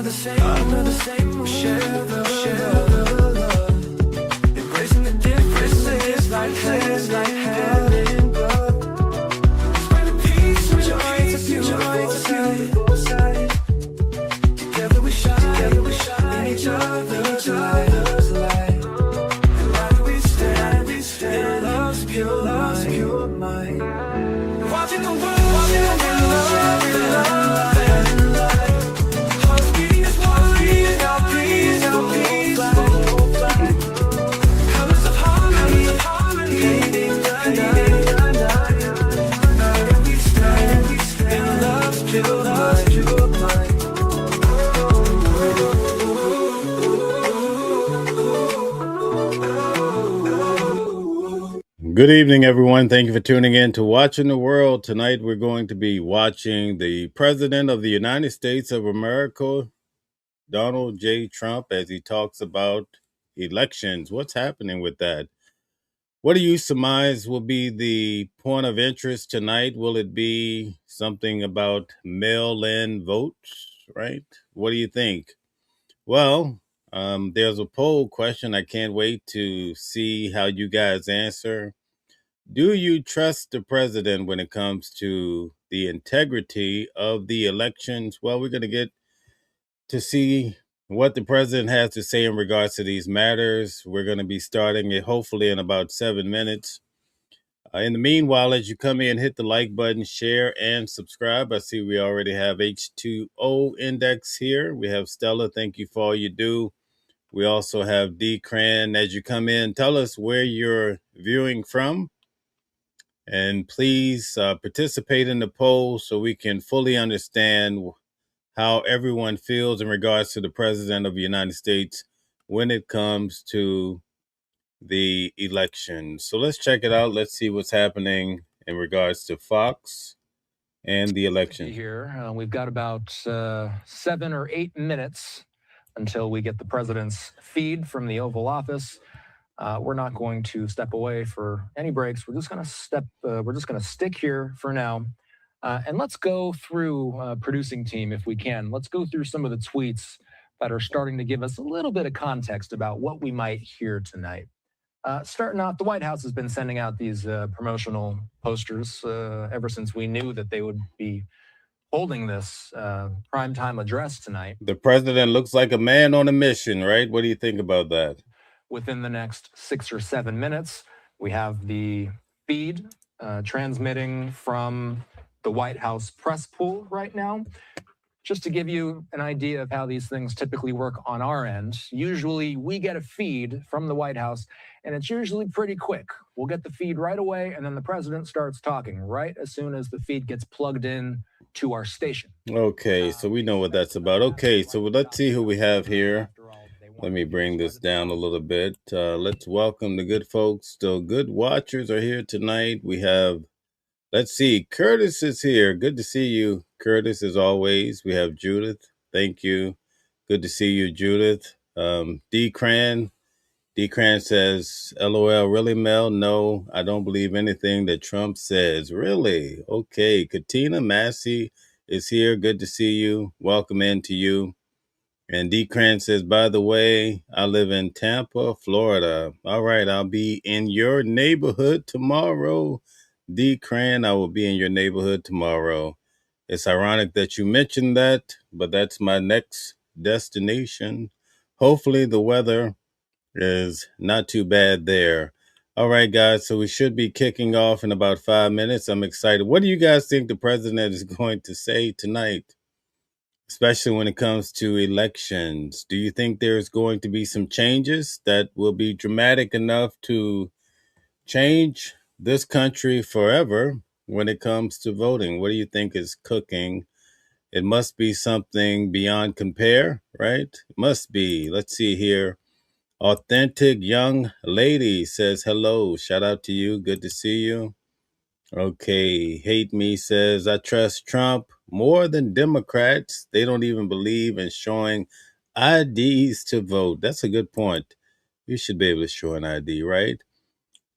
the same. We share the love, embracing the differences like hand in glove. Spreading peace and joy to both sides. Together we shine in each other's light. Together we stand in love's pure mind. Watching the world in love and light. Hearts beating as one, breeze, colors of harmony, painting the night. Together we stand in love's pure mind. Good evening, everyone. Thank you for tuning in to Watching the World. Tonight, we're going to be watching the President of the United States of America, Donald J. Trump, as he talks about elections. What's happening with that? What do you surmise will be the point of interest tonight? Will it be something about mail-in votes, right? What do you think? Well, there's a poll question. I can't wait to see how you guys answer. Do you trust the president when it comes to the integrity of the elections? Well, we're going to get to see what the president has to say in regards to these matters. We're going to be starting it hopefully in about 7 minutes. In the meanwhile, as you come in, hit the like button, share, and subscribe. I see we already have H2O Index here. We have Stella. Thank you for all you do. We also have D. Cran. As you come in, tell us where you're viewing from. And please participate in the poll so we can fully understand how everyone feels in regards to the President of the United States when it comes to the election. So let's check it out. Let's see what's happening in regards to Fox and the election. Here, we've got about 7 or 8 minutes until we get the president's feed from the Oval Office. We're not going to step away for any breaks. We're just going to stick here for now. And let's go through, producing team, if we can. Let's go through some of the tweets that are starting to give us a little bit of context about what we might hear tonight. Starting out, the White House has been sending out these promotional posters ever since we knew that they would be holding this primetime address tonight. The president looks like a man on a mission, right? What do you think about that? Within the next 6 or 7 minutes, we have the feed transmitting from the White House press pool right now. Just to give you an idea of how these things typically work on our end, usually we get a feed from the White House, and it's usually pretty quick. We'll get the feed right away, and then the president starts talking right as soon as the feed gets plugged in to our station. Okay, so we know what that's about. Okay, so let's see who we have here. Let me bring this down a little bit. Let's welcome the good folks. The good watchers are here tonight. We have, let's see, Curtis is here. Good to see you, Curtis, as always. We have Judith. Thank you. Good to see you, Judith. D. Cran. D. Cran says, LOL, really, Mel? No, I don't believe anything that Trump says. Really? Okay. Katina Massey is here. Good to see you. Welcome in to you. And D. Cran says, by the way, I live in Tampa, Florida. All right, I'll be in your neighborhood tomorrow. D. Cran, I will be in your neighborhood tomorrow. It's ironic that you mentioned that, but that's my next destination. Hopefully the weather is not too bad there. All right, guys, so we should be kicking off in about 5 minutes. I'm excited. What do you guys think the president is going to say tonight? Especially when it comes to elections. Do you think there's going to be some changes that will be dramatic enough to change this country forever when it comes to voting? What do you think is cooking? It must be something beyond compare, right? It must be. Let's see here. Authentic Young Lady says hello. Shout out to you. Good to see you. Okay, Hate Me says, I trust Trump more than Democrats. They don't even believe in showing IDs to vote. That's a good point. You should be able to show an ID, right?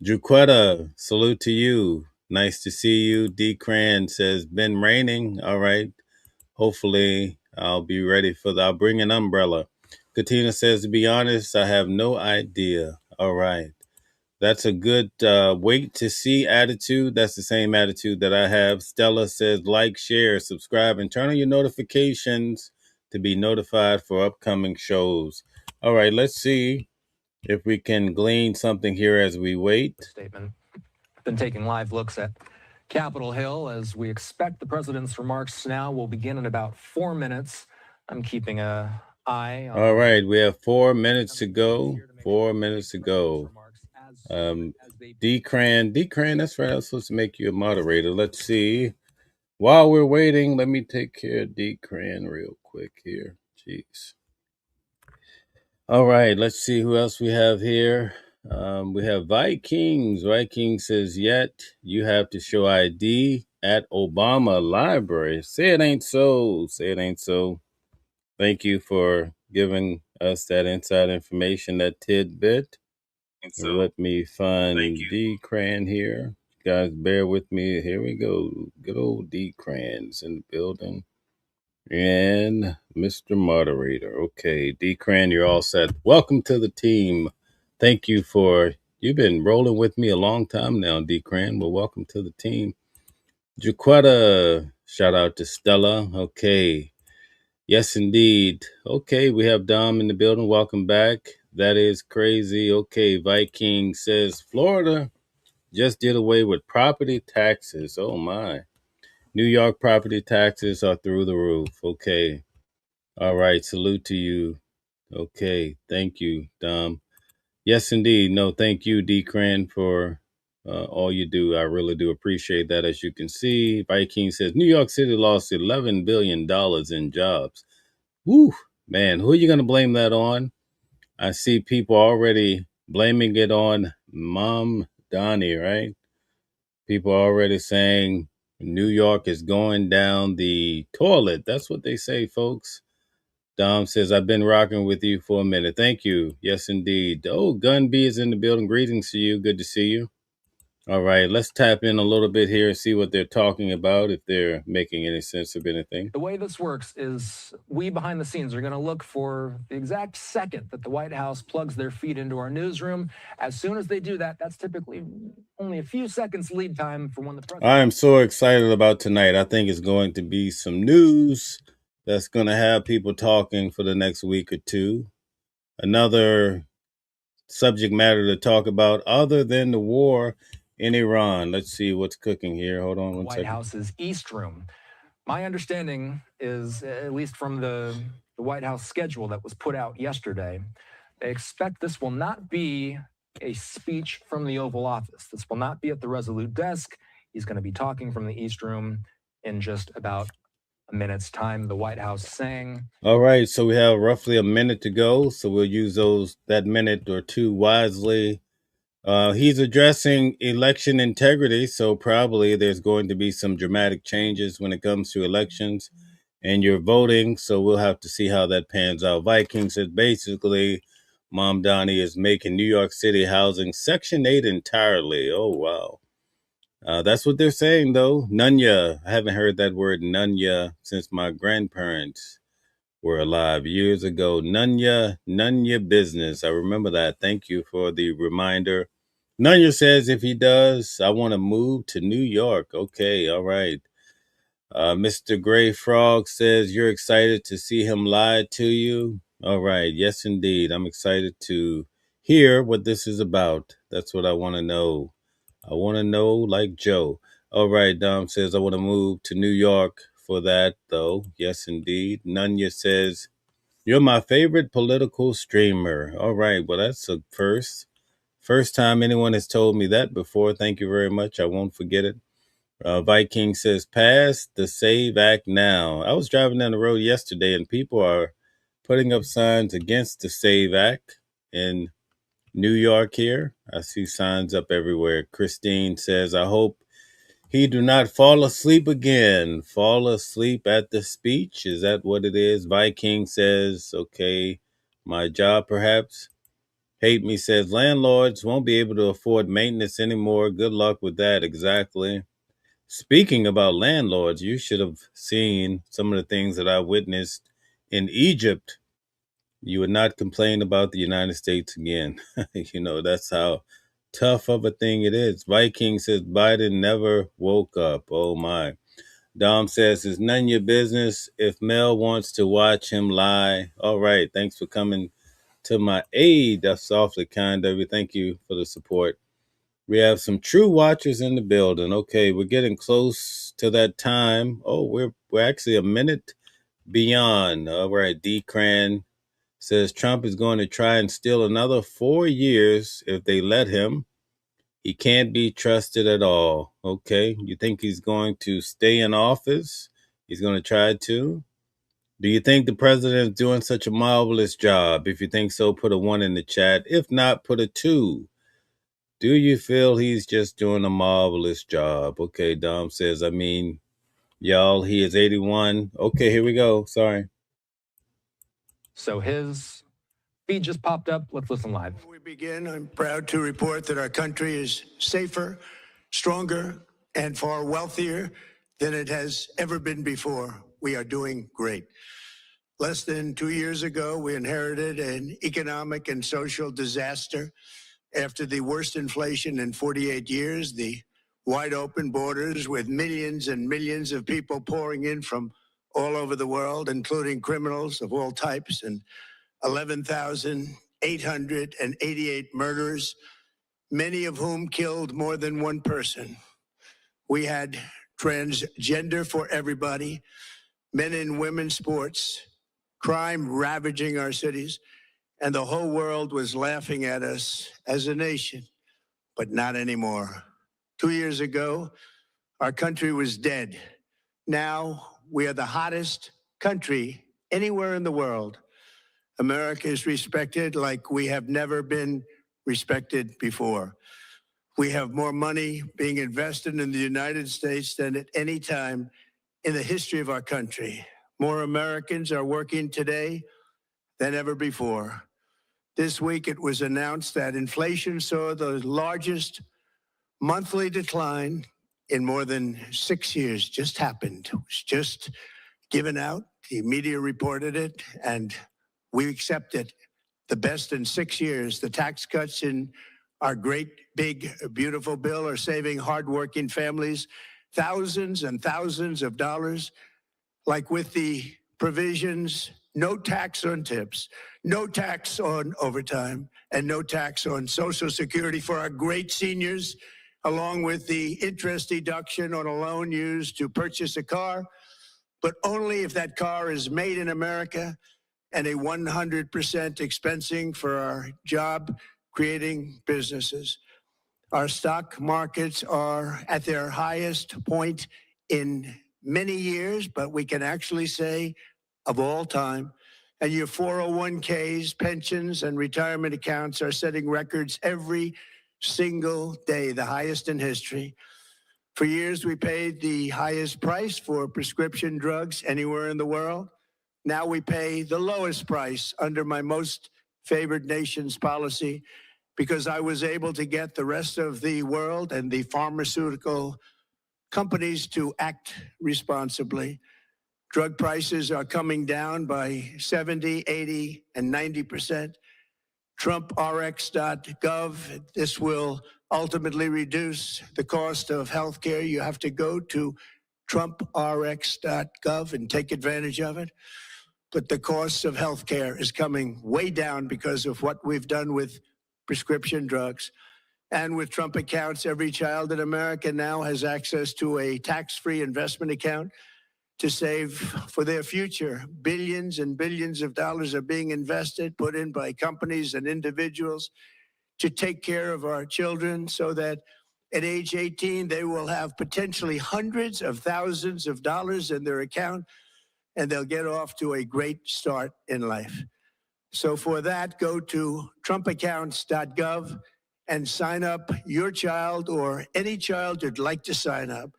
Juquetta, salute to you. Nice to see you. D. Cran says, been raining. All right. Hopefully I'll be ready I'll bring an umbrella. Katina says, to be honest, I have no idea. All right. That's a good wait to see attitude. That's the same attitude that I have. Stella says, like, share, subscribe, and turn on your notifications to be notified for upcoming shows. All right, let's see if we can glean something here as we wait. Statement. Been taking live looks at Capitol Hill as we expect the president's remarks now will begin in about 4 minutes. I'm keeping an eye on. All right, we have 4 minutes to go. 4 minutes to go. D-Cran, that's right. I was supposed to make you a moderator. Let's see. While we're waiting, let me take care of D-Cran real quick here. Jeez. All right, let's see who else we have here. We have Vikings. Viking says, yet you have to show ID at Obama Library. Say it ain't so. Say it ain't so. Thank you for giving us that inside information, that tidbit. So let me find D-Cran here. You guys, bear with me. Here we go. Good old D-Cran's in the building. And Mr. Moderator. Okay, D-Cran, you're all set. Welcome to the team. Thank you you've been rolling with me a long time now, D-Cran. Well, welcome to the team. Jaquetta, shout out to Stella. Okay. Yes, indeed. Okay, we have Dom in the building. Welcome back. That is crazy. Okay, Viking says Florida just did away with property taxes. Oh, my. New York property taxes are through the roof. Okay. All right. Salute to you. Okay. Thank you, Dom. Yes, indeed. No, thank you, D-Cran, for all you do. I really do appreciate that. As you can see, Viking says New York City lost $11 billion in jobs. Woo, man, who are you going to blame that on? I see people already blaming it on Mom Donnie, right? People are already saying New York is going down the toilet. That's what they say, folks. Dom says, I've been rocking with you for a minute. Thank you. Yes, indeed. Oh, Gun B is in the building. Greetings to you. Good to see you. All right, let's tap in a little bit here and see what they're talking about, if they're making any sense of anything. The way this works is we behind the scenes are going to look for the exact second that the White House plugs their feed into our newsroom. As soon as they do that, that's typically only a few seconds lead time for when the president. I am so excited about tonight. I think it's going to be some news that's going to have people talking for the next week or two. Another subject matter to talk about other than the war in Iran. Let's see what's cooking here. Hold on one White second. House's East Room. My understanding is, at least from the White House schedule that was put out yesterday, they expect this will not be a speech from the Oval Office. This will not be at the Resolute desk. He's going to be talking from the East Room in just about a minute's time, the White House saying. All right, so we have roughly a minute to go, so we'll use that minute or two wisely. He's addressing election integrity, so probably there's going to be some dramatic changes when it comes to elections and your voting, so we'll have to see how that pans out. Viking said basically Mom Donnie is making New York City housing Section 8 entirely. Oh, wow. That's what they're saying, though. Nunya. I haven't heard that word Nunya since my grandparents were alive years ago. Nunya business. I remember that. Thank you for the reminder. Nunya says if he does, I want to move to New York. Okay, all right. Mr. Gray Frog says you're excited to see him lie to you. All right. Yes, indeed. I'm excited to hear what this is about. That's what I want to know. I want to know like Joe. All right. Dom says I want to move to New York for that, though. Yes, indeed. Nunya says you're my favorite political streamer. All right. Well, that's a first. First time anyone has told me that before. Thank you very much. I won't forget it. Viking says, pass the SAVE Act now. I was driving down the road yesterday and people are putting up signs against the SAVE Act in New York here. I see signs up everywhere. Christine says, I hope he do not fall asleep again. Fall asleep at the speech. Is that what it is? Viking says, okay, my job perhaps. Hate Me says, landlords won't be able to afford maintenance anymore. Good luck with that. Exactly. Speaking about landlords, you should have seen some of the things that I witnessed in Egypt, you would not complain about the United States again. That's how tough of a thing it is. Viking says Biden never woke up. Oh my. Dom says it's none of your business if Mel wants to watch him lie. All right. Thanks for coming to my aid. That's awfully kind of you. Thank you for the support. We have some true watchers in the building. Okay, we're getting close to that time. Oh, we're actually a minute beyond. All right, D. Cran says Trump is going to try and steal another 4 years if they let him. He can't be trusted at all. Okay, you think he's going to stay in office? He's going to try to? Do you think the president is doing such a marvelous job? If you think so, put a 1 in the chat. If not, put a 2. Do you feel he's just doing a marvelous job? Okay, Dom says, y'all, he is 81. Okay, here we go. Sorry. So his feed just popped up. Let's listen live. Before we begin, I'm proud to report that our country is safer, stronger, and far wealthier than it has ever been before. We are doing great. Less than 2 years ago, we inherited an economic and social disaster. After the worst inflation in 48 years, the wide open borders with millions and millions of people pouring in from all over the world, including criminals of all types, and 11,888 murders, many of whom killed more than one person. We had transgender for everybody, men and women sports, crime ravaging our cities, and the whole world was laughing at us as a nation, but not anymore. 2 years ago, our country was dead. Now we are the hottest country anywhere in the world. America is respected like we have never been respected before. We have more money being invested in the United States than at any time in the history of our country. More Americans are working today than ever before. This week, it was announced that inflation saw the largest monthly decline in more than 6 years. Just happened. It was just given out. The media reported it, and we accept it. The best in 6 years. The tax cuts in our great, big, beautiful bill are saving hardworking families thousands and thousands of dollars, like with the provisions, no tax on tips, no tax on overtime, and no tax on Social Security for our great seniors, along with the interest deduction on a loan used to purchase a car, but only if that car is made in America, and a 100% expensing for our job-creating businesses. Our stock markets are at their highest point in many years, but we can actually say of all time. And your 401ks, pensions, and retirement accounts are setting records every single day, the highest in history. For years, we paid the highest price for prescription drugs anywhere in the world. Now we pay the lowest price under my most favored nations policy, because I was able to get the rest of the world and the pharmaceutical companies to act responsibly. Drug prices are coming down by 70, 80, and 90%. TrumpRx.gov, this will ultimately reduce the cost of health care. You have to go to TrumpRx.gov and take advantage of it. But the cost of health care is coming way down because of what we've done with prescription drugs. And with Trump accounts, every child in America now has access to a tax-free investment account to save for their future. Billions and billions of dollars are being invested, put in by companies and individuals to take care of our children so that at age 18, they will have potentially hundreds of thousands of dollars in their account, and they'll get off to a great start in life. So for that, go to TrumpAccounts.gov and sign up your child or any child who'd like to sign up.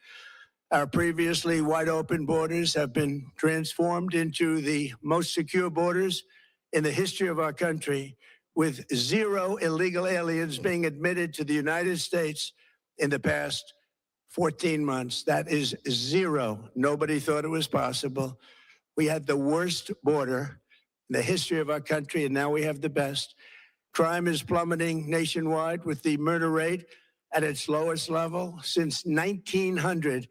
Our previously wide open borders have been transformed into the most secure borders in the history of our country, with 0 illegal aliens being admitted to the United States in the past 14 months. That is 0. Nobody thought it was possible. We had the worst border in the history of our country, and now we have the best. Crime is plummeting nationwide with the murder rate at its lowest level since 1900,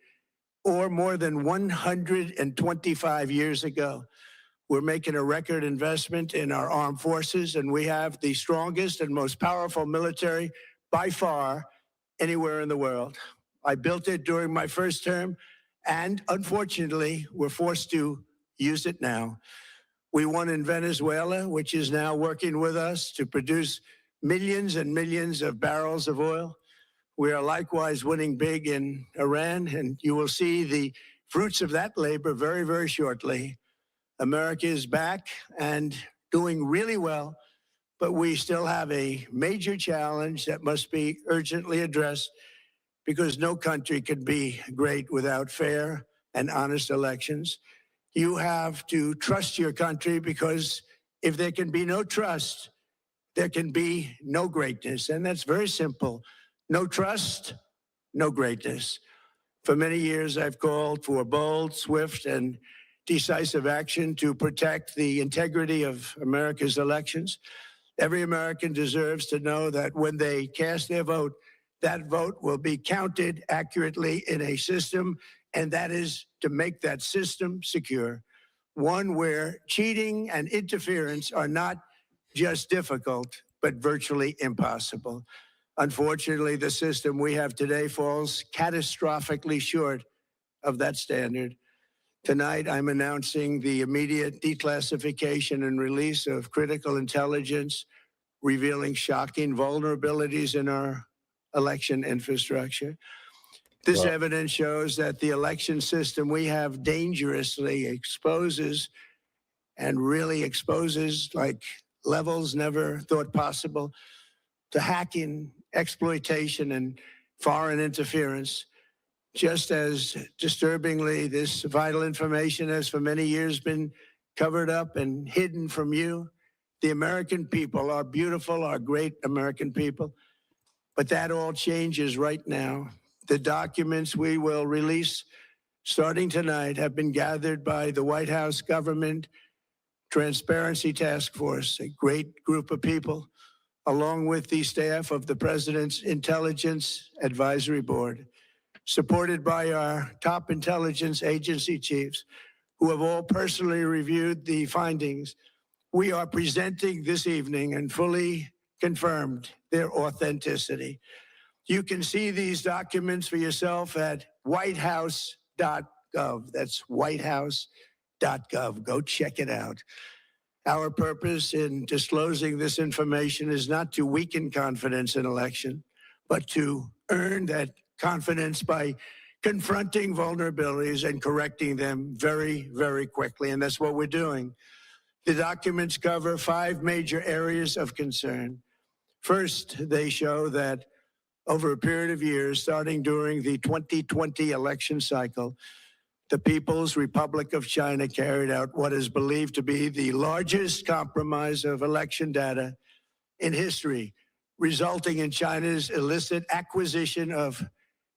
or more than 125 years ago. We're making a record investment in our armed forces, and we have the strongest and most powerful military by far anywhere in the world. I built it during my first term, and unfortunately, we're forced to use it now. We won in Venezuela, which is now working with us to produce millions and millions of barrels of oil. We are likewise winning big in Iran, and you will see the fruits of that labor very, very shortly. America is back and doing really well, but we still have a major challenge that must be urgently addressed, because no country can be great without fair and honest elections. You have to trust your country, because if there can be no trust, there can be no greatness. And that's very simple. No trust, no greatness. For many years, I've called for bold, swift, and decisive action to protect the integrity of America's elections. Every American deserves to know that when they cast their vote, that vote will be counted accurately in a system, and that is to make that system secure, one where cheating and interference are not just difficult, but virtually impossible. Unfortunately, the system we have today falls catastrophically short of that standard. Tonight, I'm announcing the immediate declassification and release of critical intelligence revealing shocking vulnerabilities in our election infrastructure. This evidence shows that the election system we have dangerously exposes, and really exposes like levels never thought possible, to hacking, exploitation, and foreign interference. Just as disturbingly, this vital information has for many years been covered up and hidden from you, the American people, our beautiful, our great American people. But that all changes right now. The documents we will release starting tonight have been gathered by the White House Government Transparency Task Force, a great group of people, along with the staff of the President's Intelligence Advisory Board, supported by our top intelligence agency chiefs, who have all personally reviewed the findings. We are presenting this evening and fully confirmed their authenticity. You can see these documents for yourself at whitehouse.gov. That's whitehouse.gov. Go check it out. Our purpose in disclosing this information is not to weaken confidence in election, but to earn that confidence by confronting vulnerabilities and correcting them very, very quickly. And that's what we're doing. The documents cover 5 major areas of concern. First, they show that over a period of years, starting during the 2020 election cycle, the People's Republic of China carried out what is believed to be the largest compromise of election data in history, resulting in China's illicit acquisition of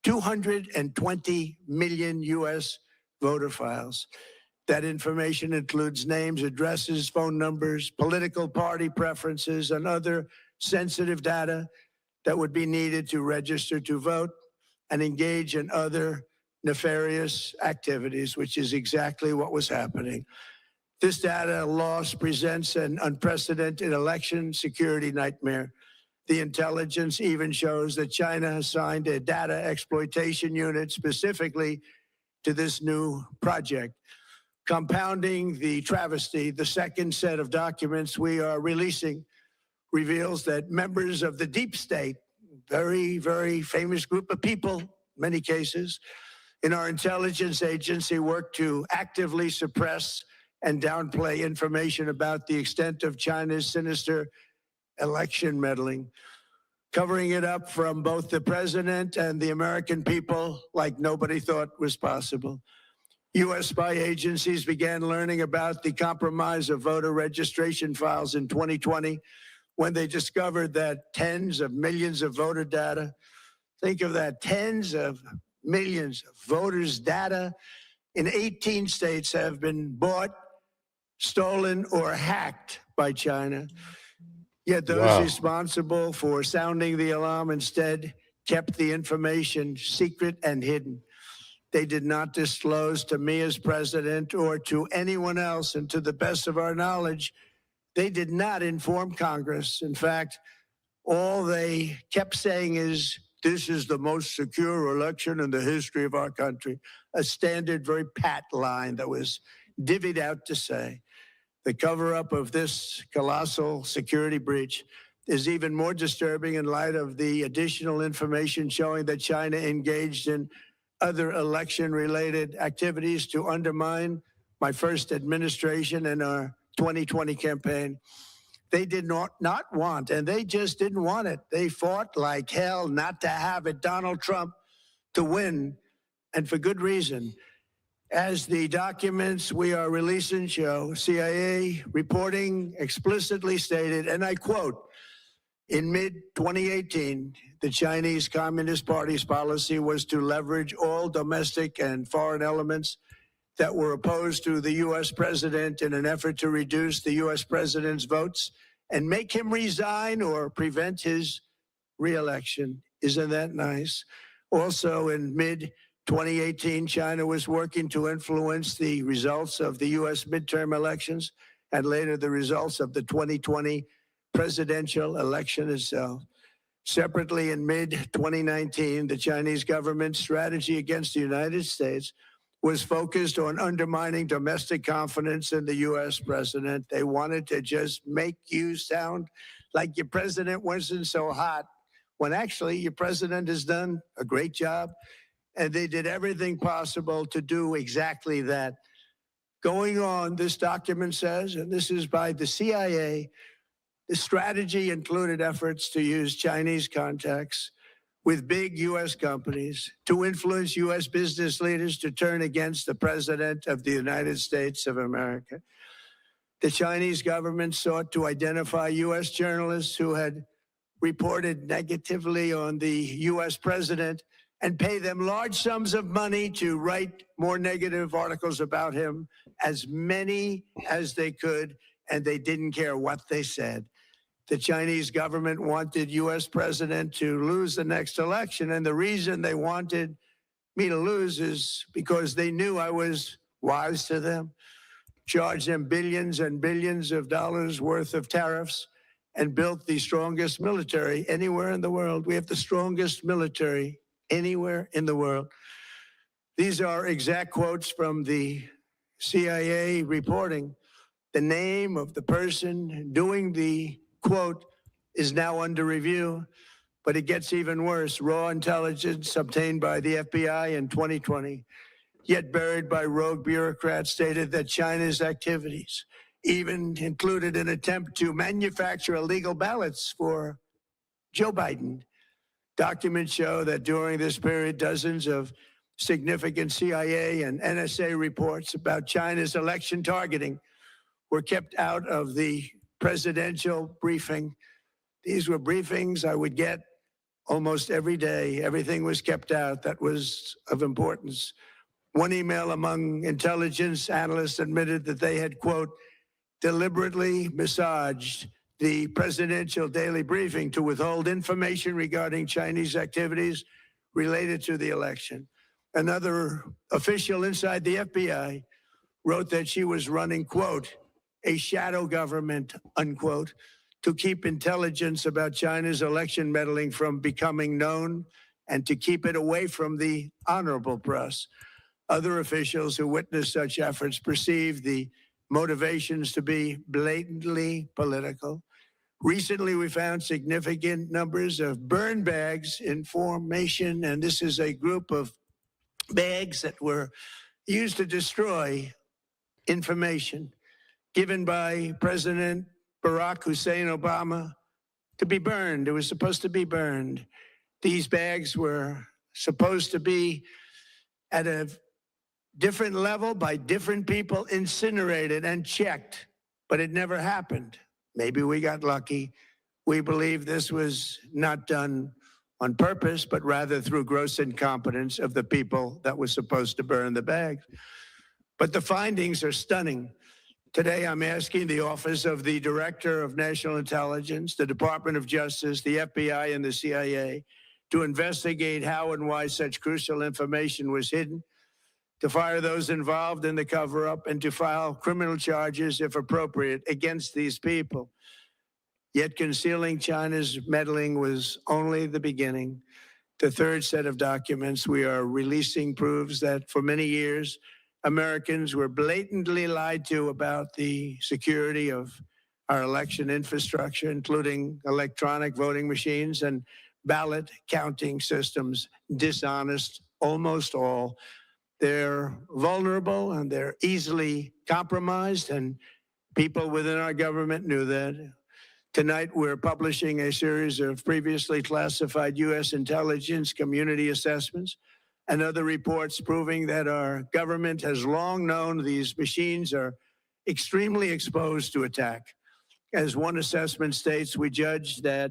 220 million U.S. voter files. That information includes names, addresses, phone numbers, political party preferences, and other sensitive data that would be needed to register to vote and engage in other nefarious activities, which is exactly what was happening. This data loss presents an unprecedented election security nightmare. The intelligence even shows that China has signed a data exploitation unit specifically to this new project. Compounding the travesty, the second set of documents we are releasing reveals that members of the deep state, very, very famous group of people, in many cases, in our intelligence agency work to actively suppress and downplay information about the extent of China's sinister election meddling, covering it up from both the president and the American people like nobody thought was possible. U.S. spy agencies began learning about the compromise of voter registration files in 2020 when they discovered that tens of millions of voter data, think of that, tens of millions of voters' data in 18 states have been bought stolen or hacked by China. Yet those Wow. responsible for sounding the alarm instead kept the information secret and hidden. They did not disclose to me as president or to anyone else, and to the best of our knowledge, they did not inform Congress. In fact, all they kept saying is, this is the most secure election in the history of our country. A standard, very pat line that was divvied out to say. The cover-up of this colossal security breach is even more disturbing in light of the additional information showing that China engaged in other election-related activities to undermine my first administration and our 2020 campaign. They did not want, and they just didn't want it. They fought like hell not to have it, Donald Trump, to win, and for good reason. As the documents we are releasing show, CIA reporting explicitly stated, and I quote, in mid-2018, the Chinese Communist Party's policy was to leverage all domestic and foreign elements that were opposed to the U.S. president in an effort to reduce the U.S. president's votes and make him resign or prevent his re-election. Isn't that nice? Also, in mid-2018, China was working to influence the results of the U.S. midterm elections and later the results of the 2020 presidential election itself. Separately, in mid-2019, the Chinese government's strategy against the United States was focused on undermining domestic confidence in the U.S. president. They wanted to just make you sound like your president wasn't so hot, when actually your president has done a great job, and they did everything possible to do exactly that. Going on, this document says, and this is by the CIA, the strategy included efforts to use Chinese contacts with big U.S. companies to influence U.S. business leaders to turn against the President of the United States of America. The Chinese government sought to identify U.S. journalists who had reported negatively on the U.S. president and pay them large sums of money to write more negative articles about him, as many as they could, and they didn't care what they said. The Chinese government wanted U.S. president to lose the next election, and the reason they wanted me to lose is because they knew I was wise to them, charged them billions and billions of dollars worth of tariffs, and built the strongest military anywhere in the world. We have the strongest military anywhere in the world. These are exact quotes from the CIA reporting. The name of the person doing the quote is now under review, but it gets even worse. Raw intelligence obtained by the FBI in 2020, yet buried by rogue bureaucrats, stated that China's activities even included an attempt to manufacture illegal ballots for Joe Biden. Documents show that during this period, dozens of significant CIA and NSA reports about China's election targeting were kept out of the presidential briefing. These were briefings I would get almost every day. Everything was kept out that was of importance. One email among intelligence analysts admitted that they had, quote, deliberately massaged the presidential daily briefing to withhold information regarding Chinese activities related to the election. Another official inside the FBI wrote that she was running, quote, a shadow government, unquote, to keep intelligence about China's election meddling from becoming known and to keep it away from the honorable press. Other officials who witnessed such efforts perceived the motivations to be blatantly political. Recently, we found significant numbers of burn bags in formation, and this is a group of bags that were used to destroy information given by President Barack Hussein Obama to be burned. It was supposed to be burned. These bags were supposed to be at a different level by different people, incinerated and checked, but it never happened. Maybe we got lucky. We believe this was not done on purpose, but rather through gross incompetence of the people that were supposed to burn the bags. But the findings are stunning. Today, I'm asking the Office of the Director of National Intelligence, the Department of Justice, the FBI, and the CIA to investigate how and why such crucial information was hidden, to fire those involved in the cover-up, and to file criminal charges, if appropriate, against these people. Yet concealing China's meddling was only the beginning. The third set of documents we are releasing proves that for many years, Americans were blatantly lied to about the security of our election infrastructure, including electronic voting machines and ballot counting systems, dishonest, almost all. They're vulnerable and they're easily compromised, and people within our government knew that. Tonight, we're publishing a series of previously classified U.S. intelligence community assessments and other reports proving that our government has long known these machines are extremely exposed to attack. As one assessment states, we judge that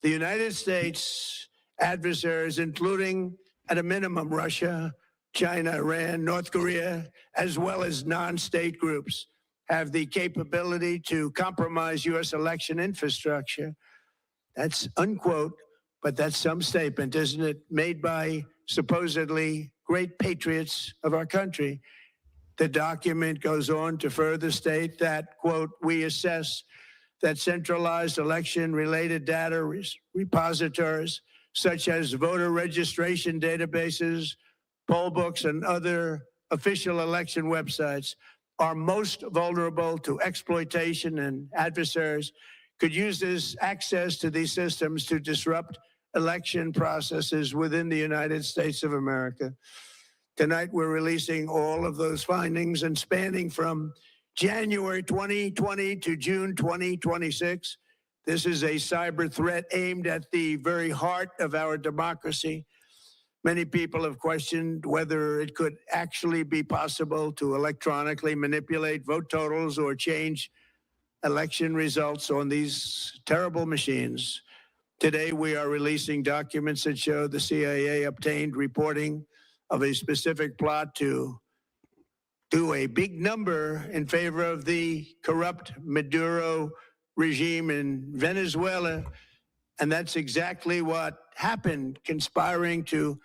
the United States adversaries, including at a minimum Russia, China, Iran, North Korea, as well as non-state groups, have the capability to compromise U.S. election infrastructure. That's unquote, but that's some statement, isn't it? Made by supposedly great patriots of our country. The document goes on to further state that, quote, we assess that centralized election-related data repositories, such as voter registration databases, poll books, and other official election websites, are most vulnerable to exploitation, and adversaries could use this access to these systems to disrupt election processes within the United States of America. Tonight, we're releasing all of those findings, and spanning from January 2020 to June 2026, this is a cyber threat aimed at the very heart of our democracy. Many people have questioned whether it could actually be possible to electronically manipulate vote totals or change election results on these terrible machines. Today, we are releasing documents that show the CIA obtained reporting of a specific plot to do a big number in favor of the corrupt Maduro regime in Venezuela. And that's exactly what happened, conspiring to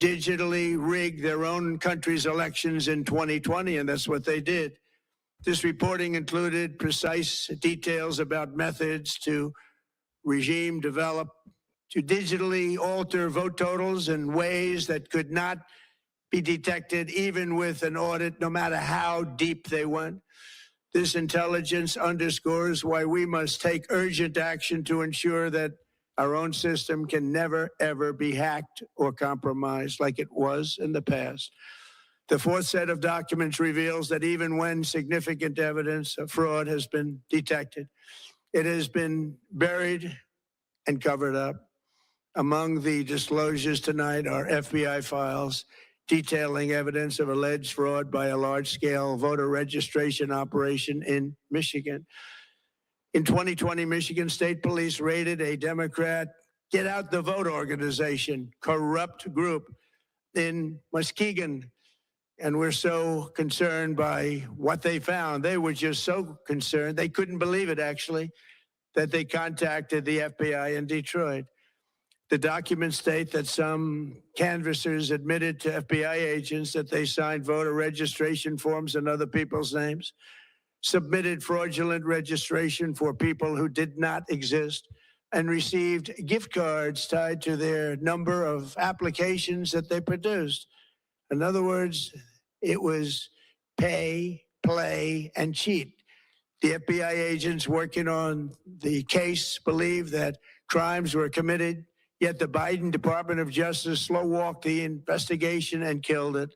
digitally rig their own country's elections in 2020, and that's what they did. This reporting included precise details about methods to regime develop to digitally alter vote totals in ways that could not be detected even with an audit, no matter how deep they went. This intelligence underscores why we must take urgent action to ensure that our own system can never, ever be hacked or compromised like it was in the past. The fourth set of documents reveals that even when significant evidence of fraud has been detected, it has been buried and covered up. Among the disclosures tonight are FBI files detailing evidence of alleged fraud by a large-scale voter registration operation in Michigan. In 2020, Michigan State Police raided a Democrat Get Out the Vote organization, corrupt group in Muskegon. And we're so concerned by what they found. They were just so concerned. They couldn't believe it, actually, that they contacted the FBI in Detroit. The documents state that some canvassers admitted to FBI agents that they signed voter registration forms in other people's names, submitted fraudulent registration for people who did not exist, and received gift cards tied to their number of applications that they produced. In other words, it was pay, play, and cheat. The FBI agents working on the case believe that crimes were committed, yet the Biden Department of Justice slow-walked the investigation and killed it.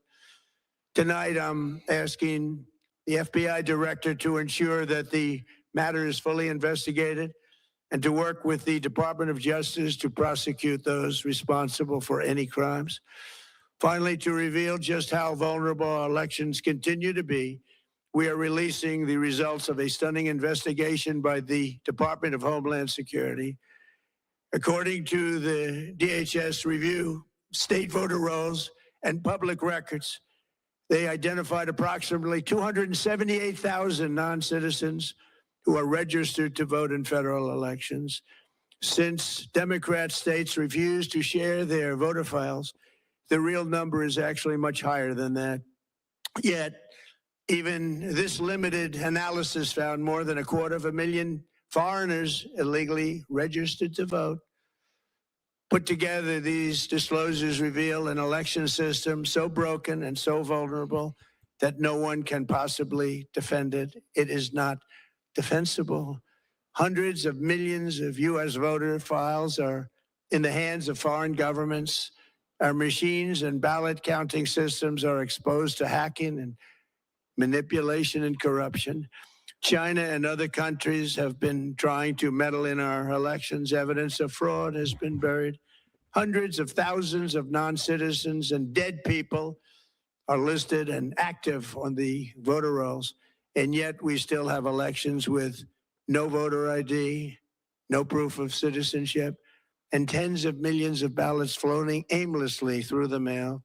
Tonight, I'm asking the FBI director to ensure that the matter is fully investigated and to work with the Department of Justice to prosecute those responsible for any crimes. Finally, to reveal just how vulnerable our elections continue to be, we are releasing the results of a stunning investigation by the Department of Homeland Security. According to the DHS review, state voter rolls and public records, They identified approximately 278,000 non-citizens who are registered to vote in federal elections. Since Democrat states refuse to share their voter files, the real number is actually much higher than that. Yet, even this limited analysis found more than 250,000 foreigners illegally registered to vote. Put together, these disclosures reveal an election system so broken and so vulnerable that no one can possibly defend it. It is not defensible. Hundreds of millions of U.S. voter files are in the hands of foreign governments. Our machines and ballot counting systems are exposed to hacking and manipulation and corruption. China and other countries have been trying to meddle in our elections. Evidence of fraud has been buried. Hundreds of thousands of non-citizens and dead people are listed and active on the voter rolls, and yet we still have elections with no voter ID, no proof of citizenship, and tens of millions of ballots floating aimlessly through the mail.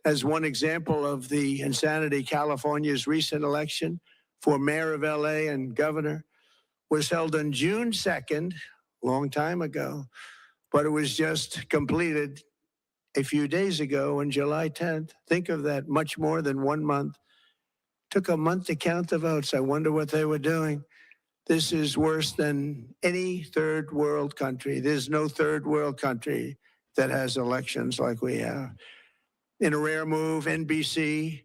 As one example of the insanity, California's recent election for mayor of LA and governor was held on June 2nd, a long time ago, but it was just completed a few days ago on July 10th. Think of that, much more than 1 month. Took a month to count the votes. I wonder what they were doing. This is worse than any third world country. There's no third world country that has elections like we have. In a rare move, NBC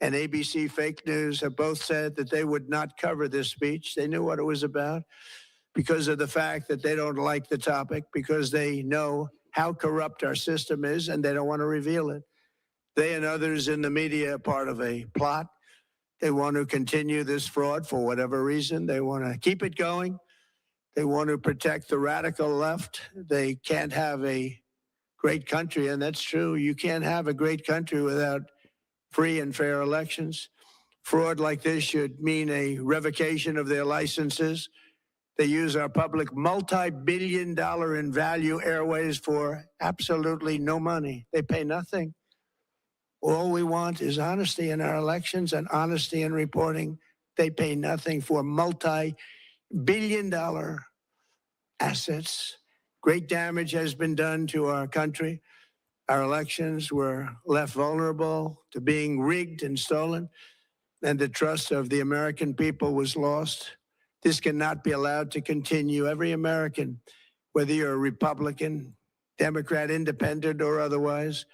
and ABC Fake News have both said that they would not cover this speech. They knew what it was about because of the fact that they don't like the topic, because they know how corrupt our system is and they don't want to reveal it. They and others in the media are part of a plot. They want to continue this fraud for whatever reason. They want to keep it going. They want to protect the radical left. They can't have a great country, and that's true. You can't have a great country without free and fair elections. Fraud like this should mean a revocation of their licenses. They use our public multi-billion-dollar in value airways for absolutely no money. They pay nothing. All we want is honesty in our elections and honesty in reporting. They pay nothing for multi-billion-dollar assets. Great damage has been done to our country. Our elections were left vulnerable to being rigged and stolen, and the trust of the American people was lost. This cannot be allowed to continue. Every American, whether you're a Republican, Democrat, Independent, or otherwise,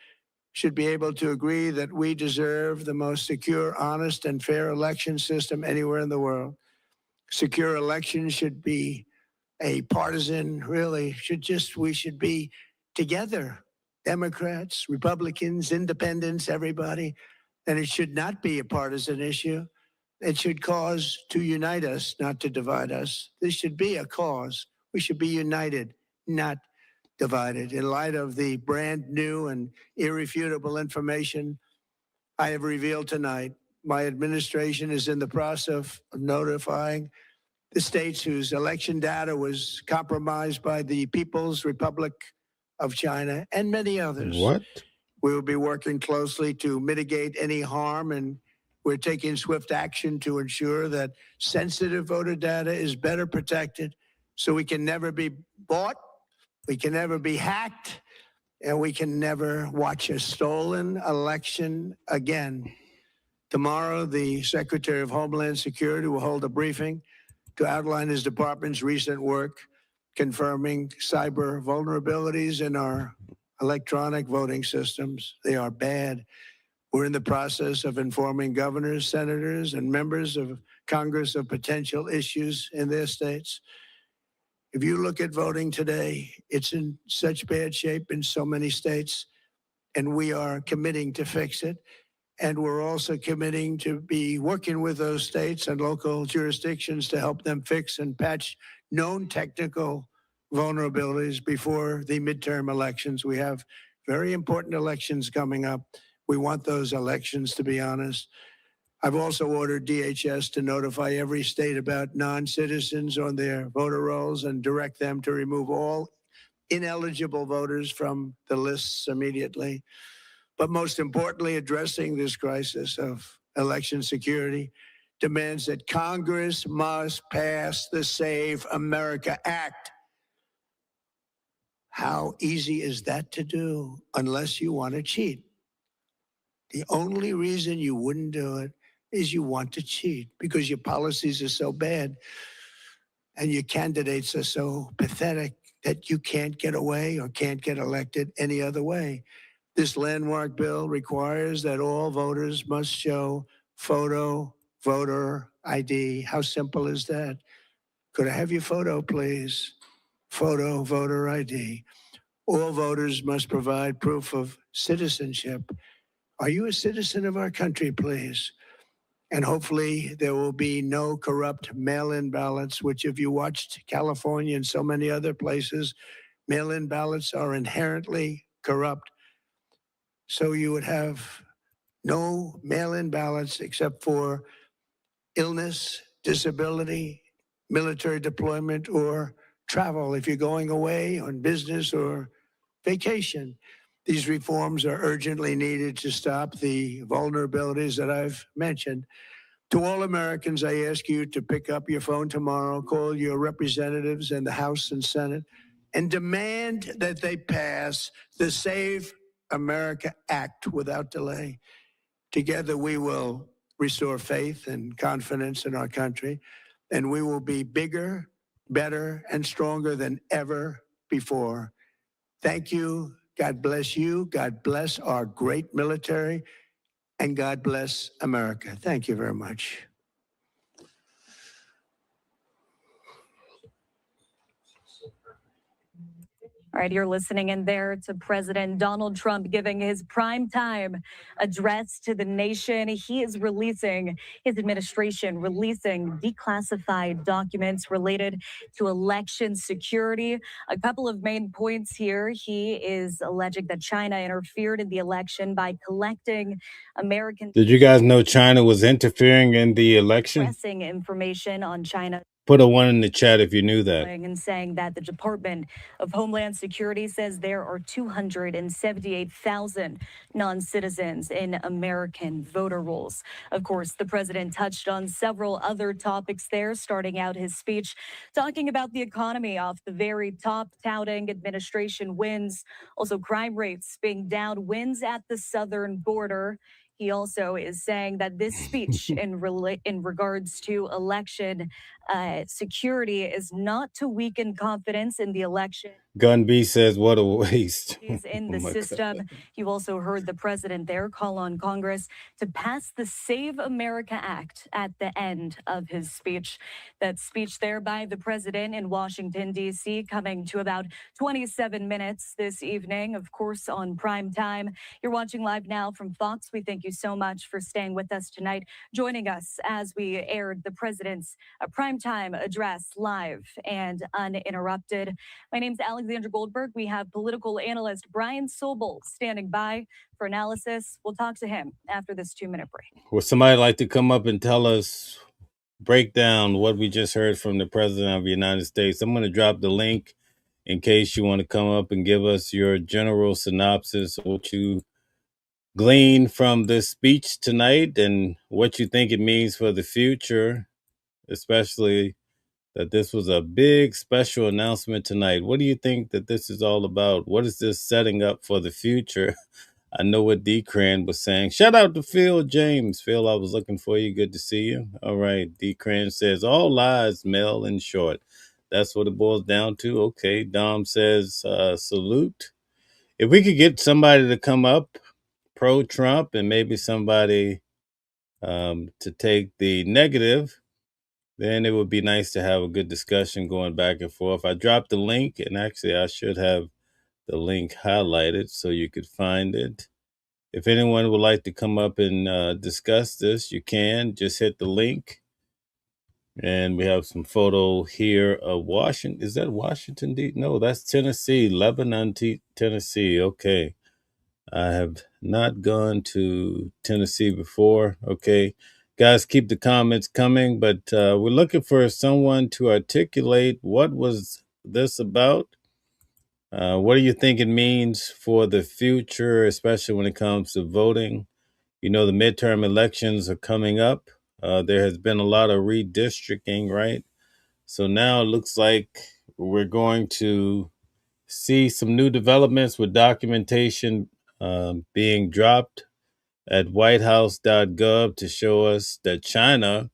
should be able to agree that we deserve the most secure, honest, and fair election system anywhere in the world. Secure elections should be a partisan, really, we should be together. Democrats, Republicans, Independents, everybody. And it should not be a partisan issue. It should cause to unite us, not to divide us. This should be a cause. We should be united, not divided. In light of the brand new and irrefutable information I have revealed tonight, my administration is in the process of notifying the states whose election data was compromised by the People's Republic of China and many others. What? We will be working closely to mitigate any harm, and we're taking swift action to ensure that sensitive voter data is better protected so we can never be bought, we can never be hacked, and we can never watch a stolen election again. Tomorrow, the Secretary of Homeland Security will hold a briefing to outline his department's recent work confirming cyber vulnerabilities in our electronic voting systems. They are bad. We're in the process of informing governors, senators, and members of Congress of potential issues in their states. If you look at voting today, it's in such bad shape in so many states, and we are committing to fix it. And we're also committing to be working with those states and local jurisdictions to help them fix and patch known technical vulnerabilities before the midterm elections. We have very important elections coming up. We want those elections to be honest. I've also ordered DHS to notify every state about non-citizens on their voter rolls and direct them to remove all ineligible voters from the lists immediately. But most importantly, addressing this crisis of election security demands that Congress must pass the Save America Act. How easy is that to do unless you want to cheat? The only reason you wouldn't do it is you want to cheat because your policies are so bad and your candidates are so pathetic that you can't get away or can't get elected any other way. This landmark bill requires that all voters must show photo voter ID. How simple is that? Could I have your photo, please? Photo voter ID. All voters must provide proof of citizenship. Are you a citizen of our country, please? And hopefully there will be no corrupt mail-in ballots, which if you watched California and so many other places, mail-in ballots are inherently corrupt. So you would have no mail-in ballots except for illness, disability, military deployment, or travel if you're going away on business or vacation. These reforms are urgently needed to stop the vulnerabilities that I've mentioned. To all Americans, I ask you to pick up your phone tomorrow, call your representatives in the House and Senate, and demand that they pass the Save America Act without delay. Together, we will restore faith and confidence in our country, and we will be bigger, better, and stronger than ever before. Thank you. God bless you. God bless our great military, and God bless America. Thank you very much. All right, you're listening in there to President Donald Trump giving his primetime address to the nation. He is releasing, his administration releasing declassified documents related to election security. A couple of main points here. He is alleging that China interfered in the election by collecting American. Did you guys know China was interfering in the election? Pressing information on China. Put a 1 in the chat if you knew that. And saying that the Department of Homeland Security says there are 278,000 non-citizens in American voter rolls. Of course, the president touched on several other topics there, starting out his speech talking about the economy off the very top, touting administration wins, also crime rates being down, wins at the southern border. He also is saying that this speech in regards to election security is not to weaken confidence in the election. Gun B says, what a waste. Is in the system. God. You also heard the president there call on Congress to pass the Save America Act at the end of his speech. That speech there by the president in Washington, D.C., coming to about 27 minutes this evening, of course, on prime time. You're watching live now from Fox. We thank you so much for staying with us tonight, joining us as we aired the president's primetime address live and uninterrupted. My name's Alexandra Goldberg. We have political analyst Brian Sobel standing by for analysis. We'll talk to him after this 2-minute break. Would somebody like to come up and tell us, break down what we just heard from the president of the United States? I'm going to drop the link in case you want to come up and give us your general synopsis of what you gleaned from this speech tonight and what you think it means for the future, especially that this was a big special announcement tonight. What do you think that this is all about? What is this setting up for the future? I know what D. Cran was saying. Shout out to Phil James. Phil, I was looking for you. Good to see you. All right. D. Cran says, all lies, Mel, in short. That's what it boils down to. Okay. Dom says, salute. If we could get somebody to come up pro-Trump and maybe somebody to take the negative, then it would be nice to have a good discussion going back and forth. I dropped the link, and actually I should have the link highlighted so you could find it. If anyone would like to come up and discuss this, you can. Just hit the link. And we have some photo here of Washington. Is that Washington, D.C.? No, that's Tennessee, Lebanon, Tennessee. Okay. I have not gone to Tennessee before. Okay. Guys, keep the comments coming, but we're looking for someone to articulate what was this about. What do you think it means for the future, especially when it comes to voting? You know, the midterm elections are coming up. There has been a lot of redistricting, right? So now it looks like we're going to see some new developments with documentation being dropped at whitehouse.gov to show us that China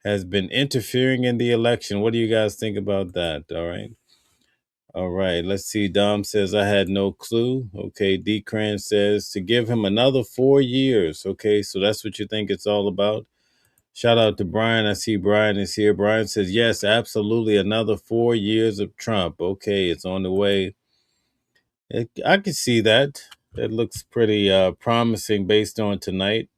has been interfering in the election. What do you guys think about that? All right. All right. Let's see. Dom says, I had no clue. Okay. D. Cran says, to give him another 4 years. Okay. So that's what you think it's all about. Shout out to Brian. I see Brian is here. Brian says, yes, absolutely. Another 4 years of Trump. Okay. It's on the way. I can see that. It looks pretty promising based on tonight.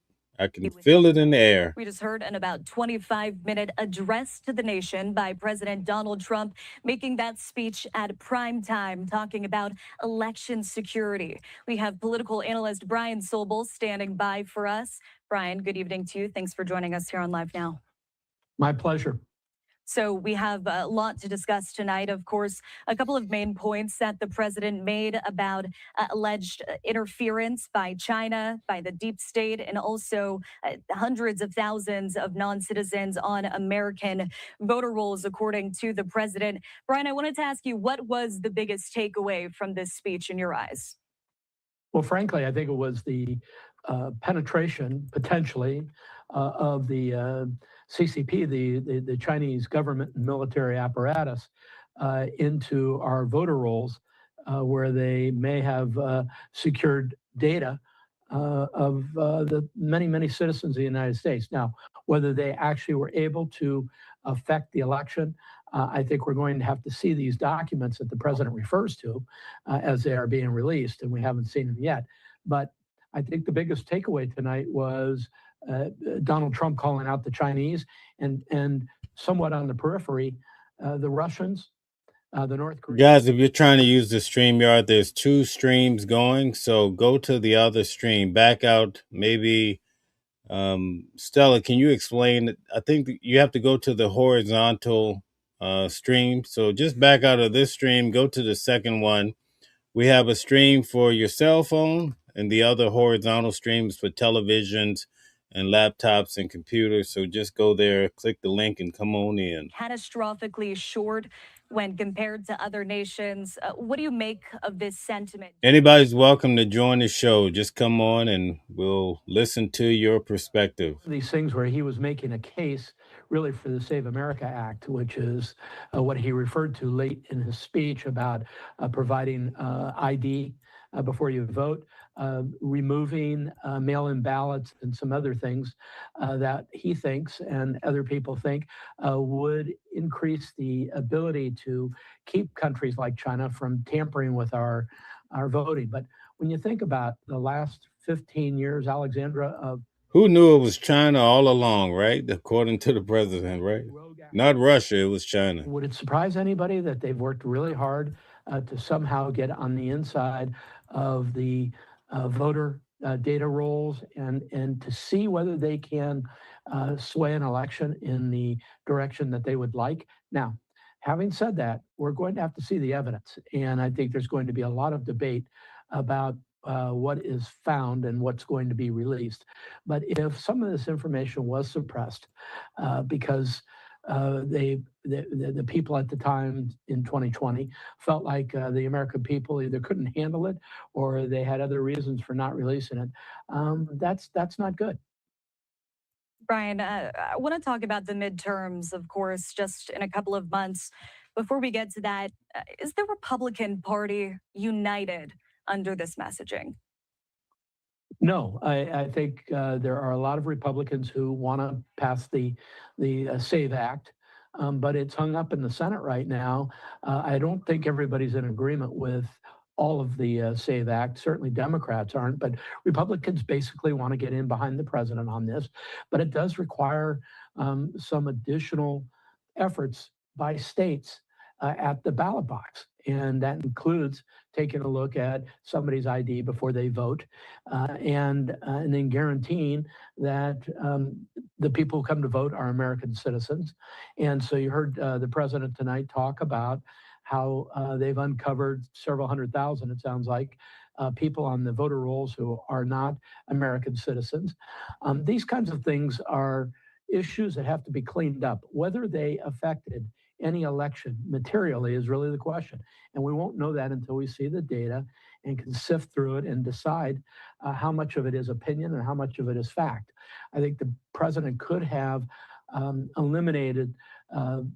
I can feel it in the air. We just heard an about 25-minute address to the nation by President Donald Trump, making that speech at prime time, talking about election security. We have political analyst Brian Sobel standing by for us. Brian, good evening to you. Thanks for joining us here on Live Now. My pleasure. So we have a lot to discuss tonight. Of course, a couple of main points that the president made about alleged interference by China, by the deep state, and also hundreds of thousands of non-citizens on American voter rolls, according to the president. Brian, I wanted to ask you, what was the biggest takeaway from this speech in your eyes? Well, frankly, I think it was the penetration, potentially, of the CCP, the Chinese government and military apparatus, into our voter rolls, where they may have secured data of the many citizens of the United States. Now, whether they actually were able to affect the election, I think we're going to have to see these documents that the president refers to as they are being released, and we haven't seen them yet. But I think the biggest takeaway tonight was Donald Trump calling out the Chinese and somewhat on the periphery, the Russians, the North Koreans. Guys, if you're trying to use the StreamYard, there's 2 streams going. So go to the other stream, back out. Maybe, Stella, can you explain? I think you have to go to the horizontal stream. So just back out of this stream, go to the second one. We have a stream for your cell phone, and the other horizontal stream is for televisions and laptops and computers. So just go there, click the link, and come on in. Catastrophically short when compared to other nations. What do you make of this sentiment? Anybody's welcome to join the show. Just come on and we'll listen to your perspective. These things where he was making a case really for the Save America Act, which is what he referred to late in his speech about providing ID before you vote, removing mail-in ballots and some other things that he thinks and other people think would increase the ability to keep countries like China from tampering with our voting. But when you think about the last 15 years, Alexandra, of who knew it was China all along, right? According to the president, right? Not Russia, it was China. Would it surprise anybody that they've worked really hard to somehow get on the inside of the voter data rolls and to see whether they can sway an election in the direction that they would like? Now, having said that, we're going to have to see the evidence. And I think there's going to be a lot of debate about what is found and what's going to be released. But if some of this information was suppressed because the people at the time in 2020 felt like the American people either couldn't handle it or they had other reasons for not releasing it, that's not good. Brian, I want to talk about the midterms, of course, just in a couple of months. Before we get to that, is the Republican Party united under this messaging? No, I think there are a lot of Republicans who want to pass the SAVE Act, but it's hung up in the Senate right now. I don't think everybody's in agreement with all of the SAVE Act. Certainly Democrats aren't, but Republicans basically want to get in behind the president on this. But it does require some additional efforts by states at the ballot box. And that includes taking a look at somebody's ID before they vote, and then guaranteeing that the people who come to vote are American citizens. And so you heard the president tonight talk about how they've uncovered several 100,000, it sounds like, people on the voter rolls who are not American citizens. These kinds of things are issues that have to be cleaned up. Whether they affected any election materially is really the question. And we won't know that until we see the data and can sift through it and decide how much of it is opinion and how much of it is fact. I think the president could have eliminated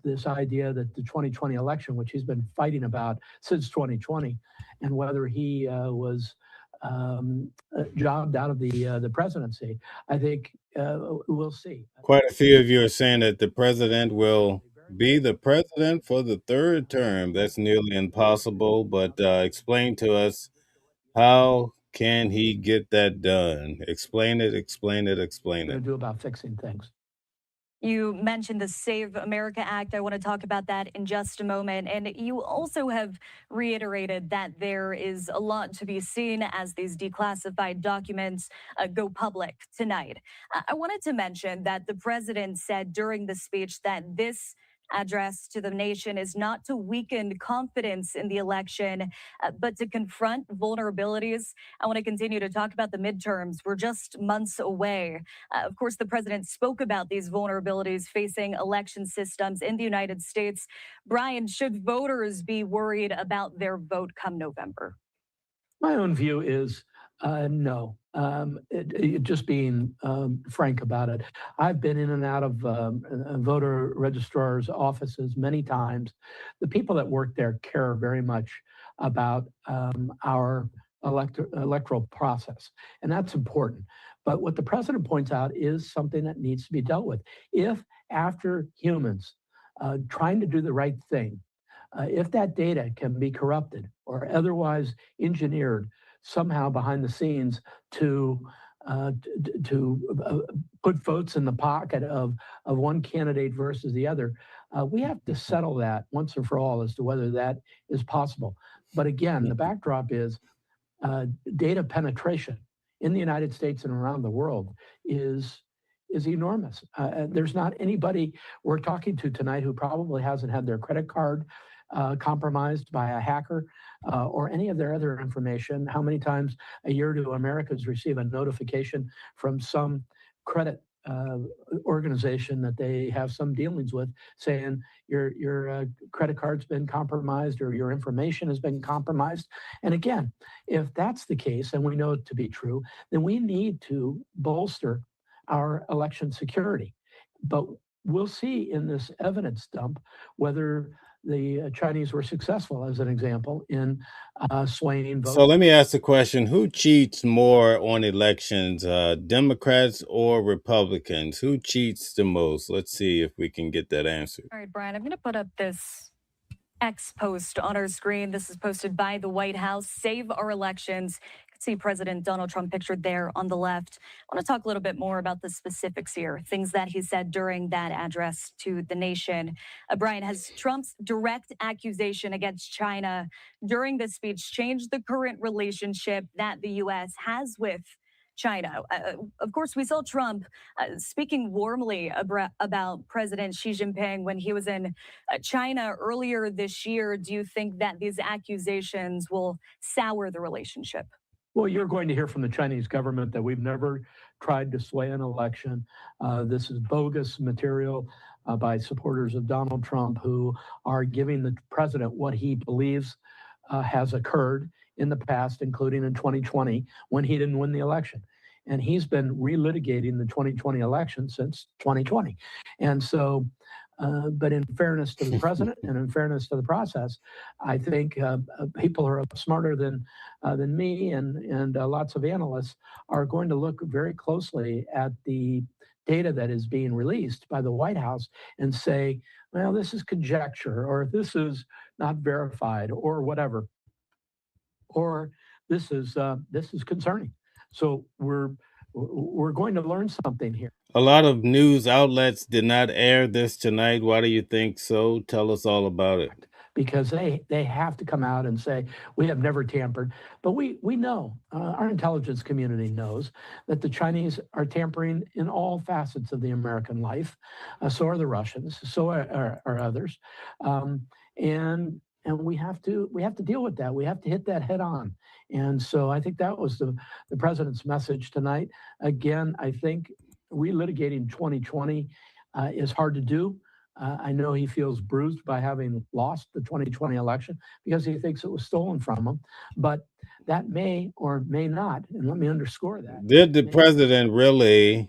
this idea that the 2020 election, which he's been fighting about since 2020, and whether he was jobbed out of the presidency. I think we'll see. Quite a few of you are saying that the president will be the president for the third term. That's nearly impossible, but explain to us, how can he get that done? Explain it, explain it, explain Going it. to do about fixing things. You mentioned the Save America Act. I want to talk about that in just a moment. And you also have reiterated that there is a lot to be seen as these declassified documents go public tonight. I wanted to mention that the president said during the speech that this address to the nation is not to weaken confidence in the election, but to confront vulnerabilities. I want to continue to talk about the midterms. We're just months away. Of course, the president spoke about these vulnerabilities facing election systems in the United States. Brian, should voters be worried about their vote come November? My own view is no. Just being frank about it. I've been in and out of voter registrars' offices many times. The people that work there care very much about our electoral process, and that's important. But what the president points out is something that needs to be dealt with. If after humans trying to do the right thing, if that data can be corrupted or otherwise engineered somehow behind the scenes to put votes in the pocket of one candidate versus the other, we have to settle that once and for all as to whether that is possible. But again, the backdrop is data penetration in the United States and around the world is enormous. There's not anybody we're talking to tonight who probably hasn't had their credit card compromised by a hacker or any of their other information. How many times a year do Americans receive a notification from some credit organization that they have some dealings with saying your credit card's been compromised or your information has been compromised? And again, if that's the case, and we know it to be true, then we need to bolster our election security. But we'll see in this evidence dump whether the Chinese were successful, as an example, in swaying votes. So let me ask the question, who cheats more on elections, Democrats or Republicans? Who cheats the most? Let's see if we can get that answer. All right, Brian, I'm going to put up this X post on our screen. This is posted by the White House. Save our elections. You can see President Donald Trump pictured there on the left. I want to talk a little bit more about the specifics here, things that he said during that address to the nation. Brian, has Trump's direct accusation against China during the speech changed the current relationship that the U.S. has with China? Of course, we saw Trump speaking warmly about President Xi Jinping when he was in China earlier this year. Do you think that these accusations will sour the relationship? Well, you're going to hear from the Chinese government that we've never tried to sway an election. This is bogus material by supporters of Donald Trump who are giving the president what he believes has occurred in the past, including in 2020 when he didn't win the election. And he's been relitigating the 2020 election since 2020. And so, but in fairness to the president and in fairness to the process, I think people who are smarter than me and lots of analysts are going to look very closely at the data that is being released by the White House and say, well, this is conjecture, or this is not verified, or whatever, or this is concerning. So we're going to learn something here. A lot of news outlets did not air this tonight. Why do you think so? Tell us all about it. Because they have to come out and say, we have never tampered. But we know, our intelligence community knows that the Chinese are tampering in all facets of the American life. So are the Russians, so are others. And and we have to deal with that. We have to hit that head on. And so I think that was the president's message tonight. Again, I think relitigating 2020 is hard to do. I know he feels bruised by having lost the 2020 election because he thinks it was stolen from him, but that may or may not, and let me underscore that. Did the president really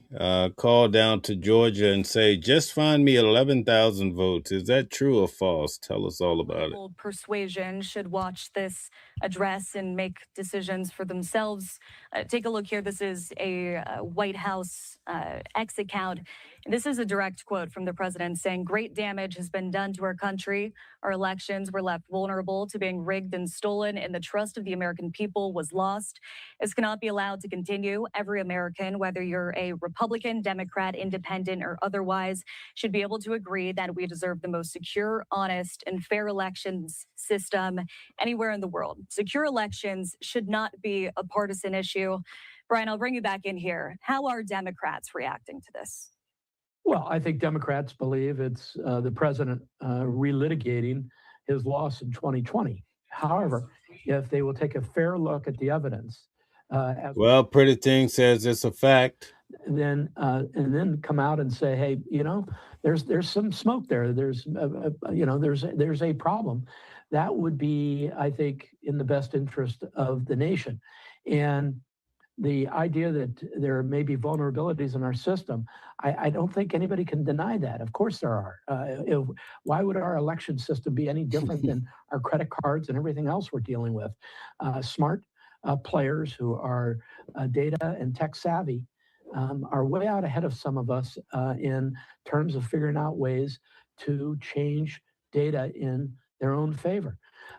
call down to Georgia and say, just find me 11,000 votes? Is that true or false? Tell us all about it. Persuasion should watch this address and make decisions for themselves. Take a look here. This is a White House X account. This is a direct quote from the president saying, "Great damage has been done to our country. Our elections were left vulnerable to being rigged and stolen, and the trust of the American people was lost. This cannot be allowed to continue. Every American, whether you're a Republican, Democrat, independent, or otherwise, should be able to agree that we deserve the most secure, honest, and fair elections system anywhere in the world. Secure elections should not be a partisan issue." Brian, I'll bring you back in here. How are Democrats reacting to this? Well, I think Democrats believe it's the president relitigating his loss in 2020. However, if they will take a fair look at the evidence, well, Pretty Thing says it's a fact. Then and then come out and say, hey, there's some smoke there. There's there's a problem. That would be, I think, in the best interest of the nation. And the idea that there may be vulnerabilities in our system, I don't think anybody can deny that. Of course there are. Why would our election system be any different than our credit cards and everything else we're dealing with? Smart players who are data and tech savvy are way out ahead of some of us in terms of figuring out ways to change data in their own favor.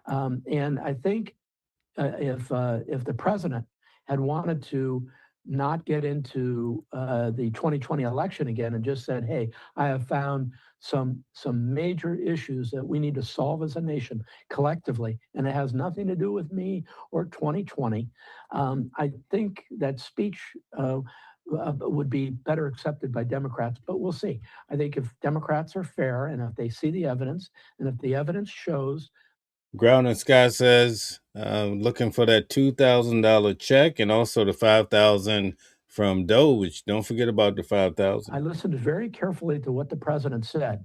And I think if the president had wanted to not get into the 2020 election again and just said, hey, I have found some major issues that we need to solve as a nation collectively, and it has nothing to do with me or 2020, I think that speech would be better accepted by Democrats, but we'll see. I think if Democrats are fair and if they see the evidence, and if the evidence shows. Ground and Sky says, looking for that $2,000 check and also the $5,000 from Doge. Don't forget about the $5,000. I listened very carefully to what the president said,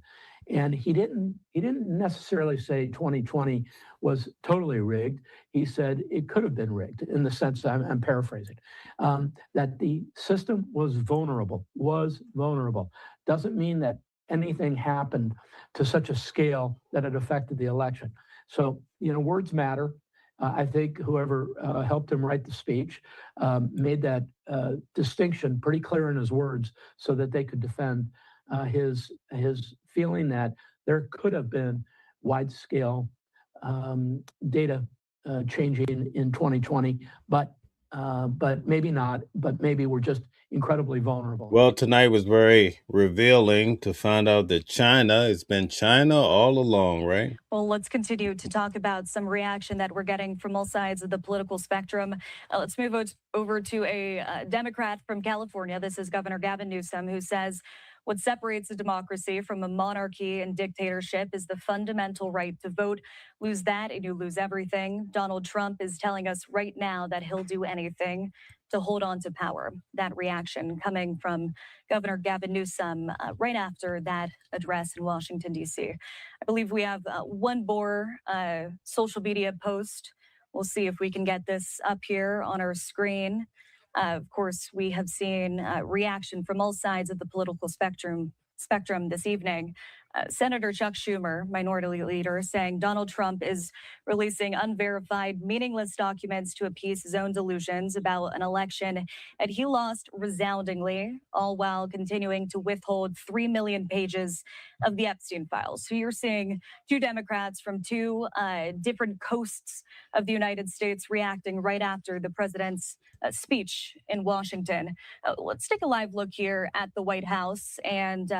and he didn't necessarily say 2020 was totally rigged. He said it could have been rigged, in the sense I'm paraphrasing, that the system was vulnerable. Doesn't mean that anything happened to such a scale that it affected the election. So, words matter. I think whoever helped him write the speech made that distinction pretty clear in his words so that they could defend his feeling that there could have been wide-scale data changing in 2020, but maybe not, but maybe we're just incredibly vulnerable. Well, tonight was very revealing to find out that it's been China all along, right? Well, let's continue to talk about some reaction that we're getting from all sides of the political spectrum. Let's move over to a Democrat from California. This is Governor Gavin Newsom, who says what separates a democracy from a monarchy and dictatorship is the fundamental right to vote. Lose that and you lose everything. Donald Trump is telling us right now that he'll do anything to hold on to power. That reaction coming from Governor Gavin Newsom right after that address in Washington, D.C. I believe we have one more social media post. We'll see if we can get this up here on our screen. Of course, we have seen reaction from all sides of the political spectrum this evening. Senator Chuck Schumer, minority leader, saying Donald Trump is releasing unverified, meaningless documents to appease his own delusions about an election that he lost resoundingly, all while continuing to withhold 3 million pages of the Epstein files. So you're seeing two Democrats from two different coasts of the United States reacting right after the president's speech in Washington. Let's take a live look here at the White House and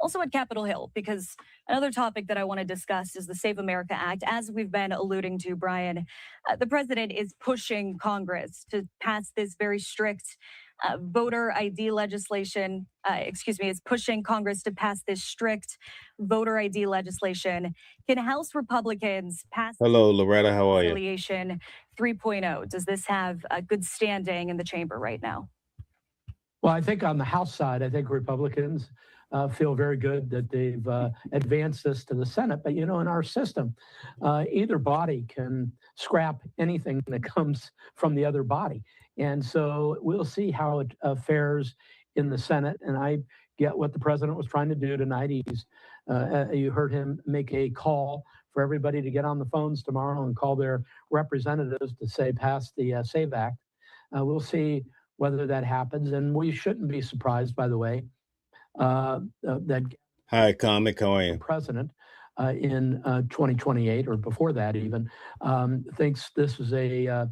also at Capitol Hill, because another topic that I want to discuss is the Save America Act. As we've been alluding to, Brian, the president is pushing Congress to pass this very strict voter ID legislation. Is pushing Congress to pass this strict voter ID legislation. Can House Republicans pass Hello, Loretta. How are you? Reconciliation 3.0? Does this have a good standing in the chamber right now? Well, I think on the House side, I think Republicans feel very good that they've advanced this to the Senate. But, you know, in our system, either body can scrap anything that comes from the other body. And so we'll see how it fares in the Senate. And I get what the president was trying to do tonight. You heard him make a call for everybody to get on the phones tomorrow and call their representatives to say pass the SAVE Act. We'll see whether that happens. And we shouldn't be surprised, by the way, that Hi, Comic. How are you? the president in 2028 or before that even thinks this is a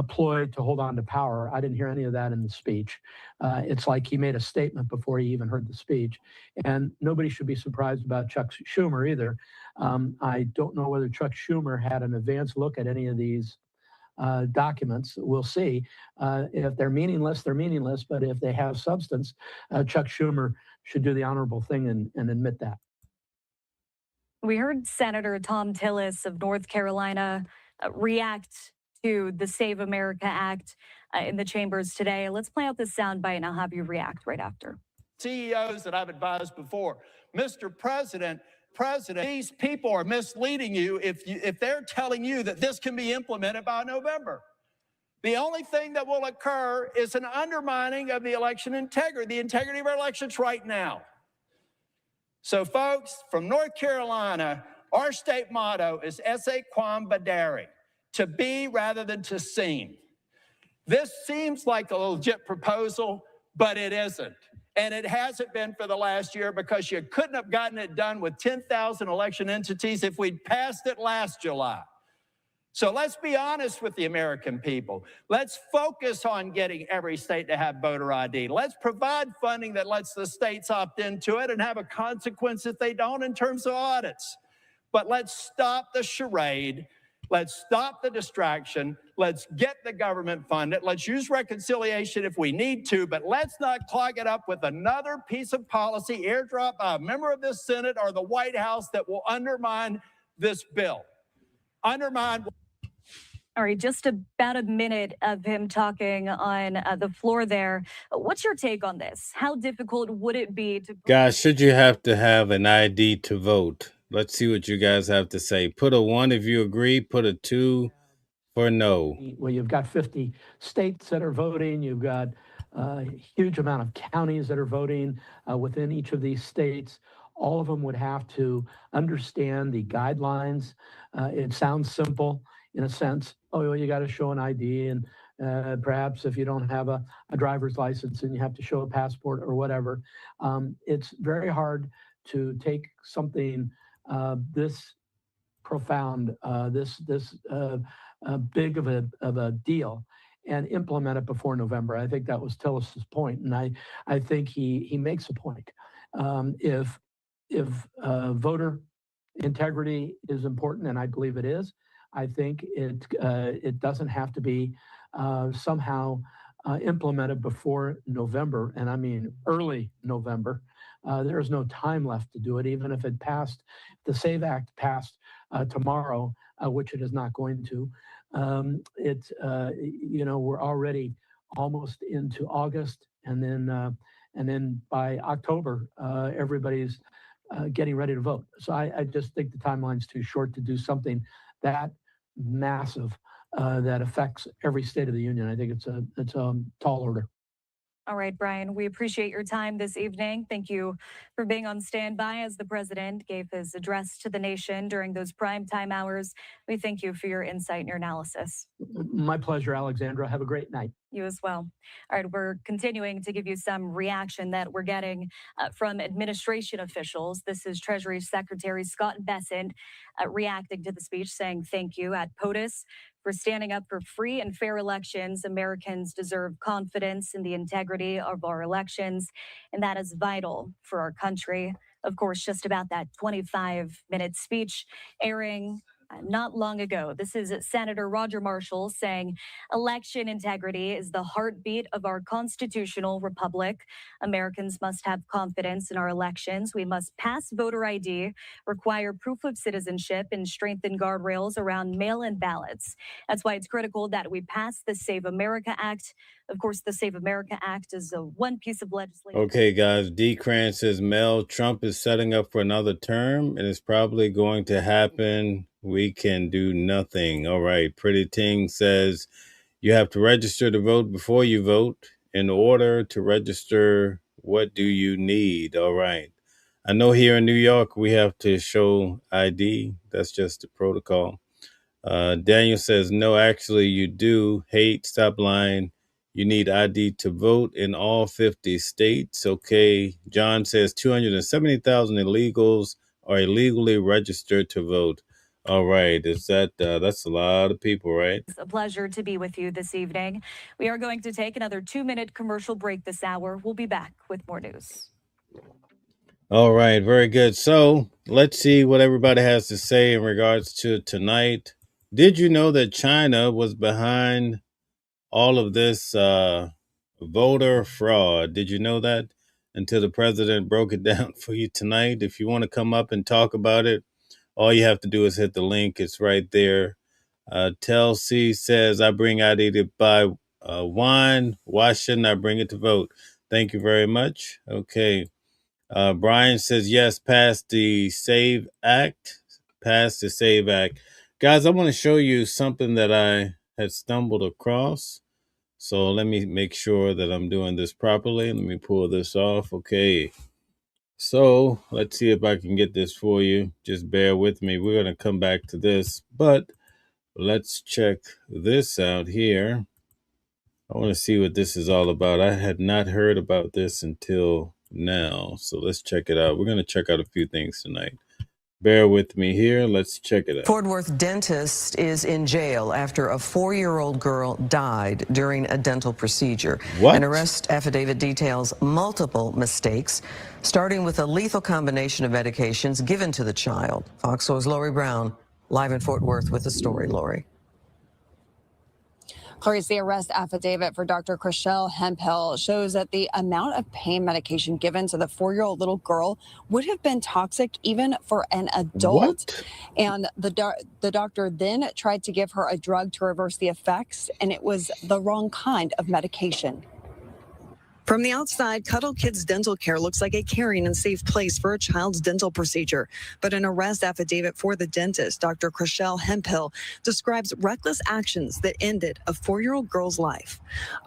ploy to hold on to power. I didn't hear any of that in the speech. It's like he made a statement before he even heard the speech. And nobody should be surprised about Chuck Schumer either. I don't know whether Chuck Schumer had an advanced look at any of these documents. We'll see. If they're meaningless, they're meaningless. But if they have substance, Chuck Schumer should do the honorable thing and admit that. We heard Senator Tom Tillis of North Carolina react to the Save America Act in the chambers today. Let's play out this soundbite and I'll have you react right after. CEOs that I've advised before, Mr. President, these people are misleading you if they're telling you that this can be implemented by November. The only thing that will occur is an undermining of the election integrity, the integrity of our elections right now. So folks, from North Carolina, our state motto is esse quam vadere, to be rather than to seem. This seems like a legit proposal, but it isn't. And it hasn't been for the last year because you couldn't have gotten it done with 10,000 election entities if we'd passed it last July. So let's be honest with the American people. Let's focus on getting every state to have voter ID. Let's provide funding that lets the states opt into it and have a consequence if they don't in terms of audits. But let's stop the charade. Let's stop the distraction. Let's get the government funded. Let's use reconciliation if we need to, but let's not clog it up with another piece of policy airdrop by a member of this Senate or the White House that will undermine this bill. All right, just about a minute of him talking on the floor there. What's your take on this? How difficult would it be to... Guys, should you have to have an ID to vote? Let's see what you guys have to say. Put a 1 if you agree, put a 2 for no. Well, you've got 50 states that are voting. You've got a huge amount of counties that are voting within each of these states. All of them would have to understand the guidelines. It sounds simple in a sense. Oh, well, you got to show an ID, and perhaps if you don't have a driver's license and you have to show a passport or whatever. It's very hard to take something this profound, this big of a deal and implement it before November. I think that was Tillis's point, and I think he makes a point. If voter integrity is important, and I believe it is, I think it doesn't have to be somehow implemented before November, and I mean early November. There is no time left to do it, even if it passed, the SAVE Act passed tomorrow, which it is not going to. We're already almost into August, and then by October, everybody's getting ready to vote. So I just think the timeline's too short to do something that massive that affects every state of the union. I think it's a tall order. All right, Brian, we appreciate your time this evening. Thank you for being on standby as the president gave his address to the nation during those prime time hours. We thank you for your insight and your analysis. My pleasure, Alexandra. Have a great night. You as well. All right, we're continuing to give you some reaction that we're getting from administration officials. This is Treasury Secretary Scott Bessent reacting to the speech, saying thank you at POTUS for standing up for free and fair elections. Americans deserve confidence in the integrity of our elections, and that is vital for our country. Of course, just about that 25-minute speech airing not long ago. This is Senator Roger Marshall saying election integrity is the heartbeat of our constitutional republic. Americans must have confidence in our elections. We must pass voter ID, require proof of citizenship, and strengthen guardrails around mail-in ballots. That's why it's critical that we pass the Save America Act. Of course, the Save America Act is one piece of legislation. Okay, guys, D. Cran says Mel, Trump is setting up for another term, and it's probably going to happen. We can do nothing. All right. Pretty Ting says you have to register to vote before you vote. In order to register, what do you need? All right. I know here in New York, we have to show ID. That's just the protocol. Daniel says, no, actually, you do. Hate, stop lying. You need ID to vote in all 50 states. Okay. John says 270,000 illegals are illegally registered to vote. All right. Is that that's a lot of people, right? It's a pleasure to be with you this evening. We are going to take another 2-minute commercial break this hour. We'll be back with more news. All right. Very good. So let's see what everybody has to say in regards to tonight. Did you know that China was behind all of this voter fraud? Did you know that? Until the president broke it down for you tonight. If you want to come up and talk about it, all you have to do is hit the link. It's right there. Tel C says, I bring ID to buy wine. Why shouldn't I bring it to vote? Thank you very much. Okay. Brian says, yes, pass the SAVE Act. Pass the SAVE Act. Guys, I want to show you something that I had stumbled across. So let me make sure that I'm doing this properly. Let me pull this off. Okay. So let's see if I can get this for you. Just bear with me. We're going to come back to this, but let's check this out here. I want to see what this is all about. I had not heard about this until now. So let's check it out. We're going to check out a few things tonight. Bear with me here. Let's check it out. Fort Worth dentist is in jail after a 4-year-old girl died during a dental procedure. What? An arrest affidavit details multiple mistakes, starting with a lethal combination of medications given to the child. Fox 4's Lori Brown, live in Fort Worth with the story. Lori. Clarice, the arrest affidavit for Dr. Chriselle Hemphill shows that the amount of pain medication given to the 4-year-old little girl would have been toxic even for an adult. What? And the doctor then tried to give her a drug to reverse the effects, and it was the wrong kind of medication. From the outside, Cuddle Kids Dental Care looks like a caring and safe place for a child's dental procedure. But an arrest affidavit for the dentist, Dr. Chriselle Hemphill, describes reckless actions that ended a 4-year-old girl's life.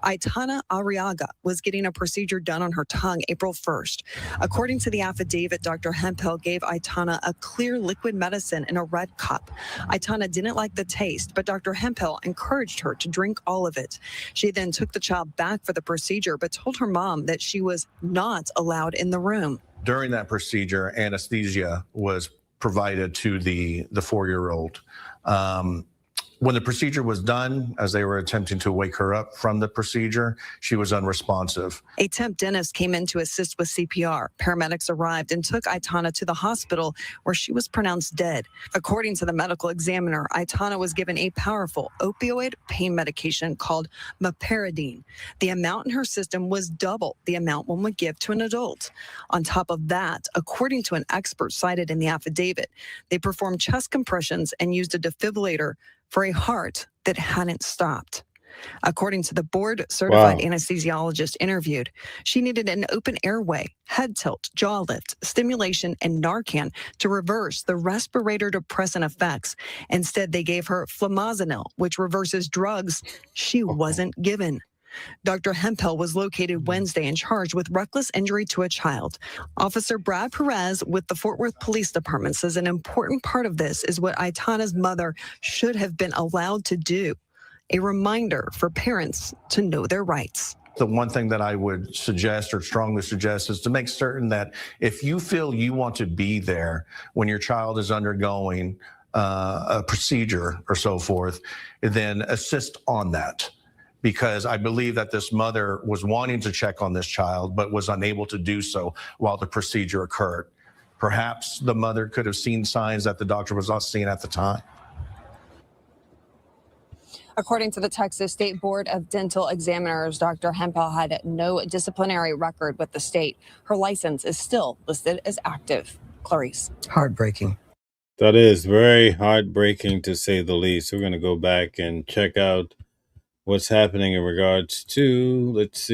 Aitana Arriaga was getting a procedure done on her tongue April 1st. According to the affidavit, Dr. Hemphill gave Aitana a clear liquid medicine in a red cup. Aitana didn't like the taste, but Dr. Hemphill encouraged her to drink all of it. She then took the child back for the procedure, but told her mom that she was not allowed in the room. During that procedure, anesthesia was provided to the 4-year-old. When the procedure was done, as they were attempting to wake her up from the procedure, she was unresponsive. A temp dentist came in to assist with CPR. Paramedics arrived and took Aitana to the hospital, where she was pronounced dead. According to the medical examiner, Aitana was given a powerful opioid pain medication called meperidine. The amount in her system was double the amount one would give to an adult. On top of that, according to an expert cited in the affidavit, they performed chest compressions and used a defibrillator for a heart that hadn't stopped. According to the board-certified anesthesiologist interviewed, she needed an open airway, head tilt, jaw lift, stimulation, and Narcan to reverse the respirator depressant effects. Instead, they gave her flumazenil, which reverses drugs she wasn't given. Dr. Hemphill was located Wednesday and charged with reckless injury to a child. Officer Brad Perez with the Fort Worth Police Department says an important part of this is what Aitana's mother should have been allowed to do. A reminder for parents to know their rights. The one thing that I would suggest or strongly suggest is to make certain that if you feel you want to be there when your child is undergoing a procedure or so forth, then assist on that. Because I believe that this mother was wanting to check on this child, but was unable to do so while the procedure occurred. Perhaps the mother could have seen signs that the doctor was not seeing at the time. According to the Texas State Board of Dental Examiners, Dr. Hempel had no disciplinary record with the state. Her license is still listed as active. Clarice. Heartbreaking. That is very heartbreaking, to say the least. We're going to go back and check out what's happening in regards to, let's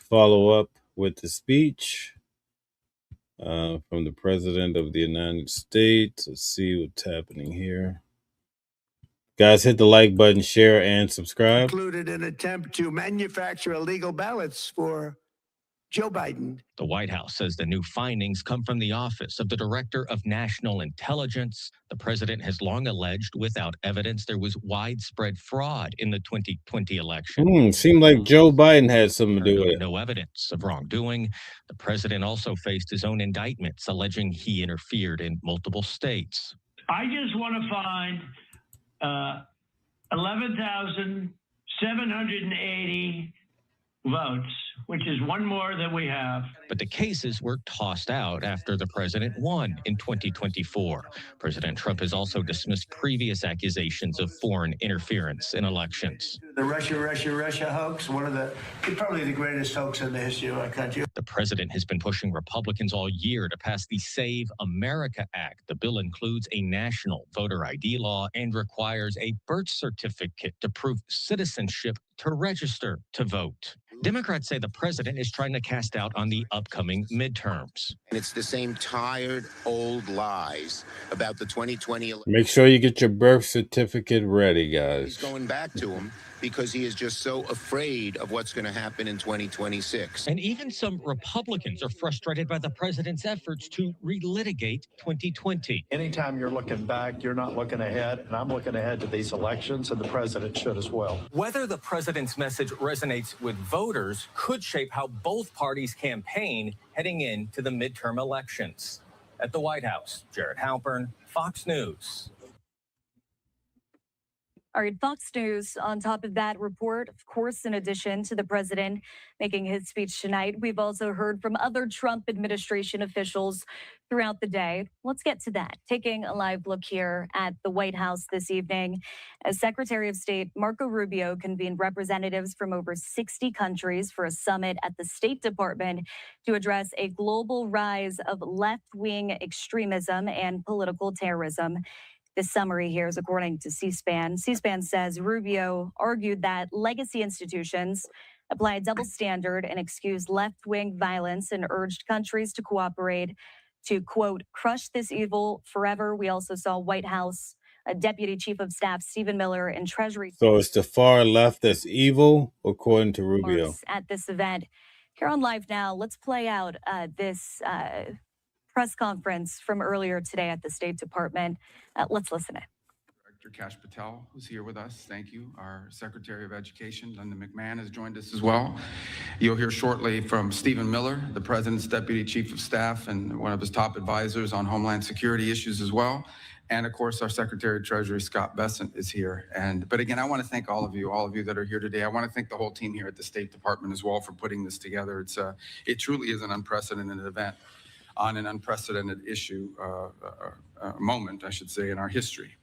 follow up with the speech from the President of the United States. Let's see what's happening here. Guys, hit the like button, share, and subscribe. Included an attempt to manufacture illegal ballots for Joe Biden. The White House says the new findings come from the Office of the Director of National Intelligence. The president has long alleged, without evidence, there was widespread fraud in the 2020 election. Seemed like Joe Biden had something to do with it. No evidence of wrongdoing. The president also faced his own indictments, alleging he interfered in multiple states. I just want to find 11,780 votes, which is one more than we have. But the cases were tossed out after the president won in 2024. President Trump has also dismissed previous accusations of foreign interference in elections. The Russia hoax, probably the greatest hoax in the history of our country. The president has been pushing Republicans all year to pass the Save America Act. The bill includes a national voter ID law and requires a birth certificate to prove citizenship to register to vote. Democrats say the president is trying to cast doubt on the upcoming midterms. And it's the same tired, old lies about the 2020 election. Make sure you get your birth certificate ready, guys. He's going back to him because he is just so afraid of what's going to happen in 2026. And even some Republicans are frustrated by the president's efforts to relitigate 2020. Anytime you're looking back, you're not looking ahead, and I'm looking ahead to these elections, and the president should as well. Whether the president's message resonates with voters could shape how both parties campaign heading into the midterm elections. At the White House, Jared Halpern, Fox News. All right, Fox News on top of that report, of course, in addition to the president making his speech tonight, we've also heard from other Trump administration officials throughout the day. Let's get to that. Taking a live look here at the White House this evening, as Secretary of State Marco Rubio convened representatives from over 60 countries for a summit at the State Department to address a global rise of left-wing extremism and political terrorism. This summary here is according to C-SPAN. C-SPAN says Rubio argued that legacy institutions apply a double standard and excuse left-wing violence and urged countries to cooperate to, quote, crush this evil forever. We also saw White House Deputy Chief of Staff Stephen Miller and Treasury. So it's the far left that's evil, according to Rubio. At this event. Here on Live Now, let's play out this press conference from earlier today at the State Department. Let's listen in. Director Kash Patel, who's here with us. Thank you. Our Secretary of Education, Linda McMahon, has joined us as well. You'll hear shortly from Stephen Miller, the President's Deputy Chief of Staff and one of his top advisors on Homeland Security issues as well. And of course, our Secretary of Treasury, Scott Bessent, is here. But again, I want to thank all of you that are here today. I want to thank the whole team here at the State Department as well for putting this together. It truly is an unprecedented event on an unprecedented issue, moment, I should say, in our history.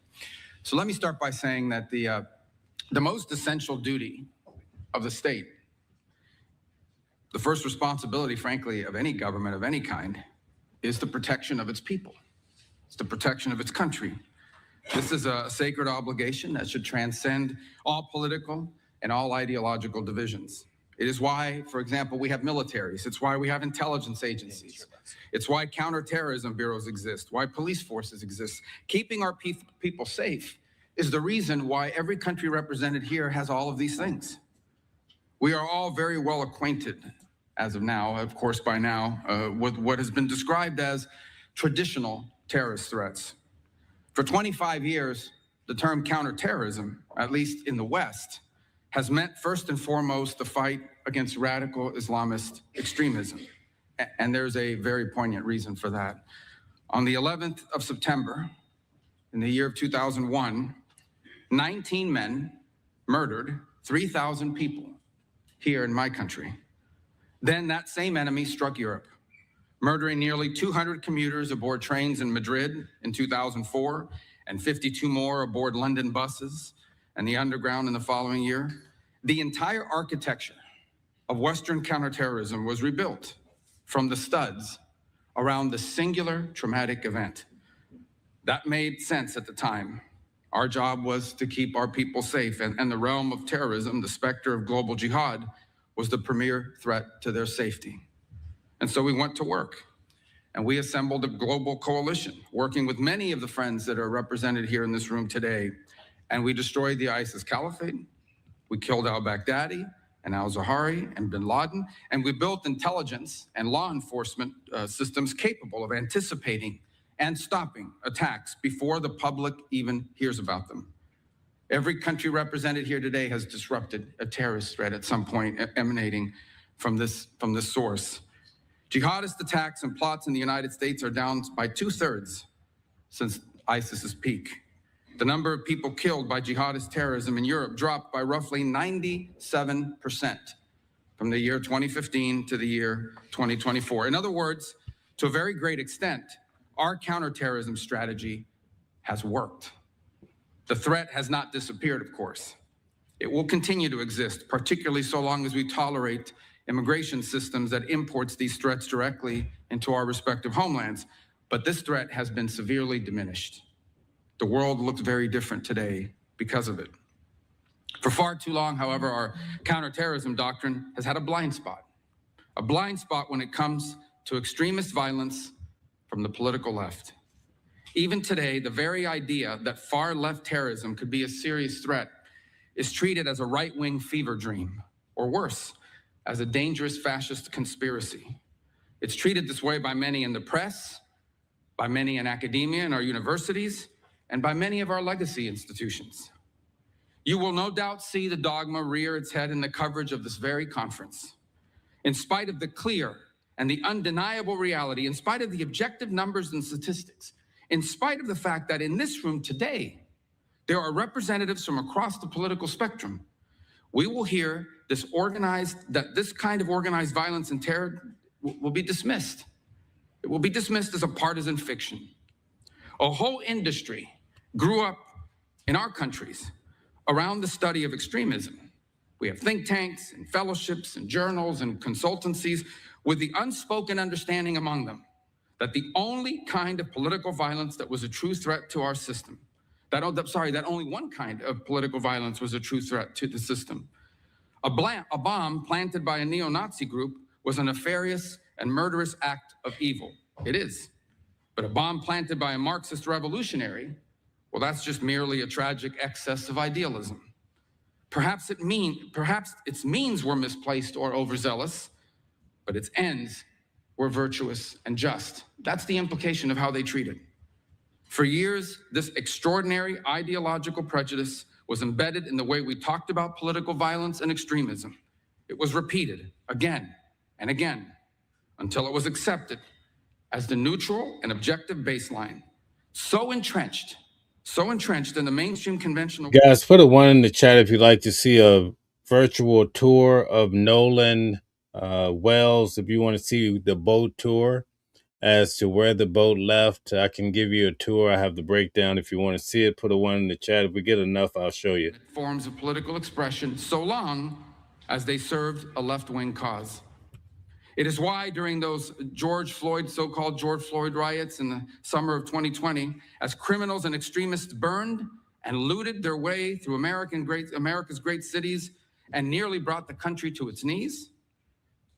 So let me start by saying that the most essential duty of the state, the first responsibility, frankly, of any government of any kind, is the protection of its people. It's the protection of its country. This is a sacred obligation that should transcend all political and all ideological divisions. It is why, for example, we have militaries. It's why we have intelligence agencies. It's why counterterrorism bureaus exist, why police forces exist. Keeping our people safe is the reason why every country represented here has all of these things. We are all very well acquainted, as of now, of course, by now, with what has been described as traditional terrorist threats. For 25 years, the term counterterrorism, at least in the West, has meant first and foremost the fight against radical Islamist extremism. And there's a very poignant reason for that. On the 11th of September, in the year of 2001, 19 men murdered 3,000 people here in my country. Then that same enemy struck Europe, murdering nearly 200 commuters aboard trains in Madrid in 2004 and 52 more aboard London buses and the underground in the following year. The entire architecture of Western counterterrorism was rebuilt from the studs around the singular traumatic event. That made sense at the time. Our job was to keep our people safe, and the realm of terrorism, the specter of global jihad, was the premier threat to their safety. And so we went to work, and we assembled a global coalition, working with many of the friends that are represented here in this room today. And we destroyed the ISIS caliphate. We killed al-Baghdadi and al-Zahari and bin Laden, and we built intelligence and law enforcement systems capable of anticipating and stopping attacks before the public even hears about them. Every country represented here today has disrupted a terrorist threat at some point emanating from this source. Jihadist attacks and plots in the United States are down by 2/3 since ISIS's peak. The number of people killed by jihadist terrorism in Europe dropped by roughly 97% from the year 2015 to the year 2024. In other words, to a very great extent, our counterterrorism strategy has worked. The threat has not disappeared, of course. It will continue to exist, particularly so long as we tolerate immigration systems that imports these threats directly into our respective homelands. But this threat has been severely diminished. The world looks very different today because of it. For far too long, however, our counterterrorism doctrine has had a blind spot when it comes to extremist violence from the political left. Even today, the very idea that far-left terrorism could be a serious threat is treated as a right-wing fever dream, or worse, as a dangerous fascist conspiracy. It's treated this way by many in the press, by many in academia and our universities, and by many of our legacy institutions. You will no doubt see the dogma rear its head in the coverage of this very conference. In spite of the clear and the undeniable reality, in spite of the objective numbers and statistics, in spite of the fact that in this room today, there are representatives from across the political spectrum, we will hear this kind of organized violence and terror will be dismissed. It will be dismissed as a partisan fiction. A whole industry grew up in our countries around the study of extremism. We have think tanks and fellowships and journals and consultancies with the unspoken understanding among them that the only kind of political violence that was a true threat to our system, that only one kind of political violence was a true threat to the system. A bomb planted by a neo-Nazi group was a nefarious and murderous act of evil. It is. But a bomb planted by a Marxist revolutionary, well, that's just merely a tragic excess of idealism. Perhaps its means were misplaced or overzealous, but its ends were virtuous and just. That's the implication of how they treat it. For years, this extraordinary ideological prejudice was embedded in the way we talked about political violence and extremism. It was repeated again and again until it was accepted as the neutral and objective baseline, so entrenched in the mainstream conventional. Guys, put a 1 in the chat if you'd like to see a virtual tour of Nolan Wells. If you want to see the boat tour as to where the boat left, I can give you a tour. I have the breakdown. If you want to see it, put a 1 in the chat. If we get enough, I'll show you. Forms of political expression, so long as they served a left-wing cause. It is why during those so-called George Floyd riots in the summer of 2020, as criminals and extremists burned and looted their way through America's great cities and nearly brought the country to its knees,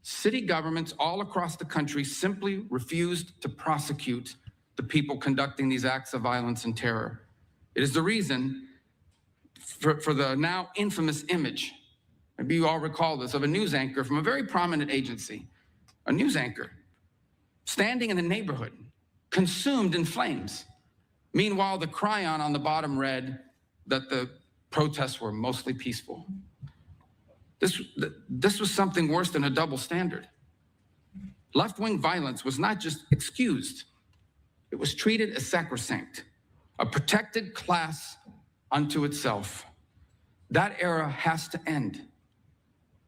city governments all across the country simply refused to prosecute the people conducting these acts of violence and terror. It is the reason for the now infamous image, maybe you all recall this, of a news anchor from a very prominent agency, a news anchor standing in a neighborhood consumed in flames. Meanwhile, the chyron on the bottom read that the protests were mostly peaceful. This was something worse than a double standard. Left-wing violence was not just excused, it was treated as sacrosanct. a protected class unto itself. That era has to end.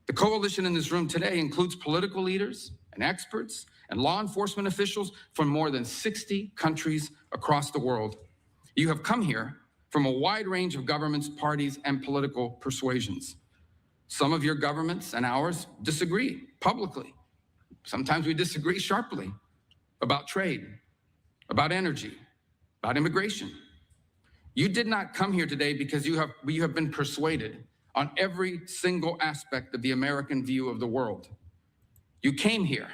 The coalition in this room today includes political leaders and experts and law enforcement officials from more than 60 countries across the world. You have come here from a wide range of governments, parties, and political persuasions. Some of your governments and ours disagree publicly. Sometimes we disagree sharply about trade, about energy, about immigration. You did not come here today because you have been persuaded on every single aspect of the American view of the world. You came here.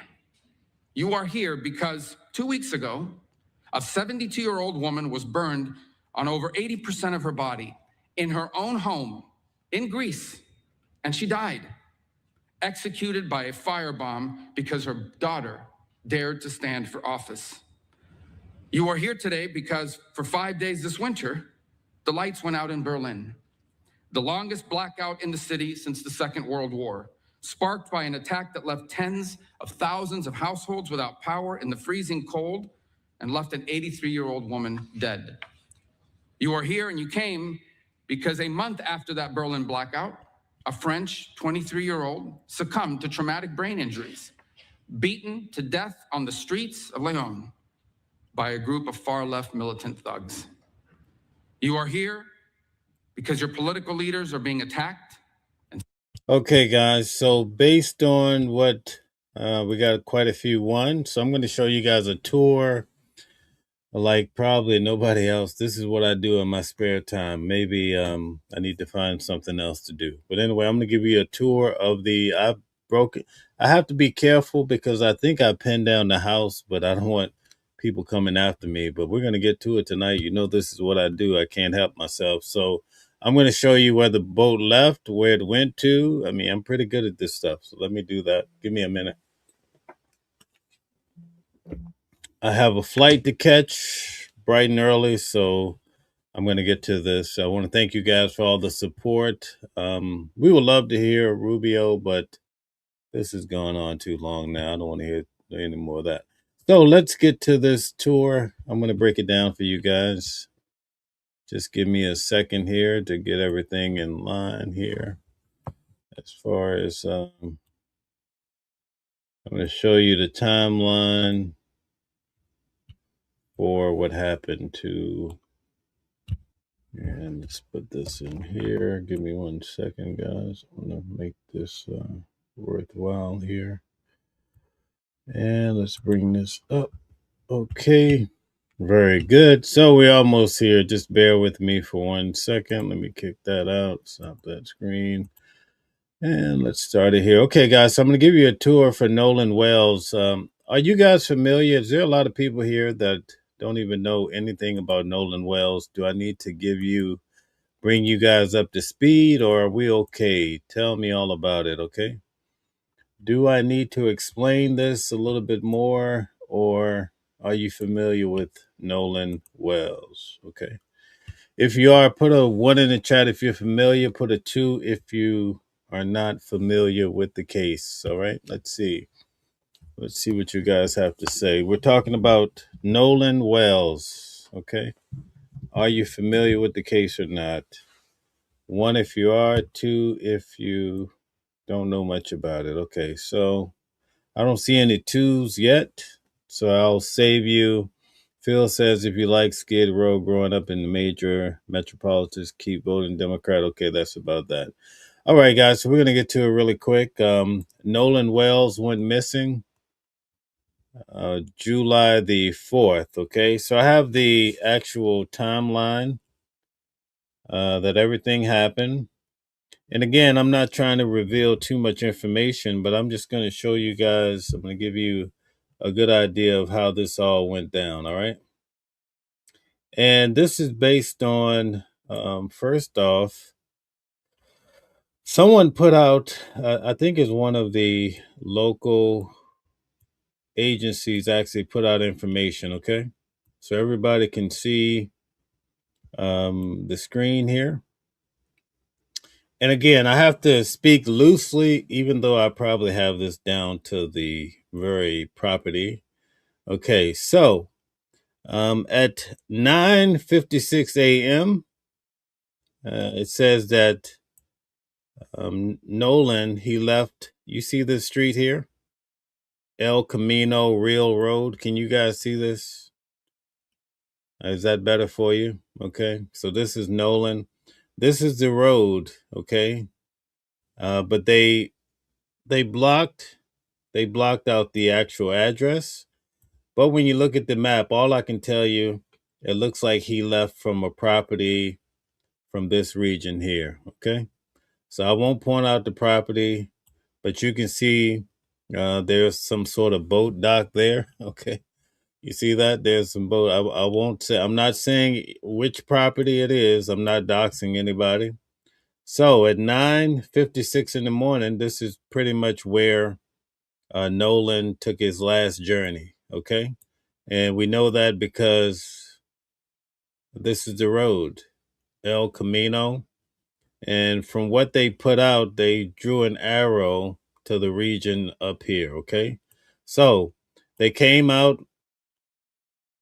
You are here because 2 weeks ago, a 72-year-old woman was burned on over 80% of her body in her own home in Greece, and she died, executed by a firebomb because her daughter dared to stand for office. You are here today because for 5 days this winter, the lights went out in Berlin, the longest blackout in the city since the Second World War, sparked by an attack that left tens of thousands of households without power in the freezing cold and left an 83-year-old woman dead. You are here and you came because a month after that Berlin blackout, a French 23-year-old succumbed to traumatic brain injuries, beaten to death on the streets of Lyon by a group of far-left militant thugs. You are here because your political leaders are being attacked. Okay, guys. So based on what we got quite a few won. So I'm going to show you guys a tour like probably nobody else. This is what I do in my spare time. Maybe I need to find something else to do. But anyway, I'm going to give you a tour of the I have to be careful because I think I pinned down the house, but I don't want people coming after me. But we're going to get to it tonight. You know, this is what I do. I can't help myself. So I'm going to show you where the boat left, where it went to. I mean, I'm pretty good at this stuff. So let me do that. Give me a minute. I have a flight to catch bright and early, so I'm going to get to this. I want to thank you guys for all the support. We would love to hear Rubio, but this is going on too long now. I don't want to hear any more of that. So let's get to this tour. I'm going to break it down for you guys. Just give me a second here to get everything in line here. As far as I'm going to show you the timeline for what happened to, and let's put this in here. Give me 1 second, guys. I want to make this worthwhile here. And let's bring this up. Okay. Very good. So we're almost here. Just bear with me for 1 second. Let me kick that out. Stop that screen. And let's start it here. Okay, guys. So I'm going to give you a tour for Nolan Wells. Are you guys familiar? Is there a lot of people here that don't even know anything about Nolan Wells? Do I need to bring you guys up to speed, or are we okay? Tell me all about it, okay? Do I need to explain this a little bit more, or are you familiar with Nolan Wells? Okay. If you are, put a 1 in the chat if you're familiar, put a 2 if you are not familiar with the case. All right, let's see. Let's see what you guys have to say. We're talking about Nolan Wells, okay? Are you familiar with the case or not? 1 if you are, 2 if you don't know much about it. Okay, so I don't see any 2s yet, so I'll save you. Phil says if you like Skid Row growing up in the major metropolitans, keep voting Democrat. Okay, that's about that. All right, guys, so we're going to get to it really quick. Nolan Wells went missing July the 4th, okay? So I have the actual timeline that everything happened. And again, I'm not trying to reveal too much information, but I'm just going to show you guys, I'm going to give you a good idea of how this all went down, all right? And this is based on, first off, someone put out, I think it's one of the local agencies actually put out information, okay? So everybody can see the screen here. And again, I have to speak loosely, even though I probably have this down to the very property. Okay, so At 9:56 a.m., it says that Nolan, he left. You see this street here? El Camino Real Road. Can you guys see this? Is that better for you? Okay. So this is Nolan. This is the road. Okay. But they blocked out the actual address. But when you look at the map, all I can tell you, it looks like he left from a property from this region here. Okay. So I won't point out the property, but you can see there's some sort of boat dock there. Okay. You see that? There's some boat. I won't say, I'm not saying which property it is. I'm not doxing anybody. So at 9:56 in the morning, this is pretty much where Nolan took his last journey. Okay. And we know that because this is the road, El Camino. And from what they put out, they drew an arrow to the region up here. Okay. So they came out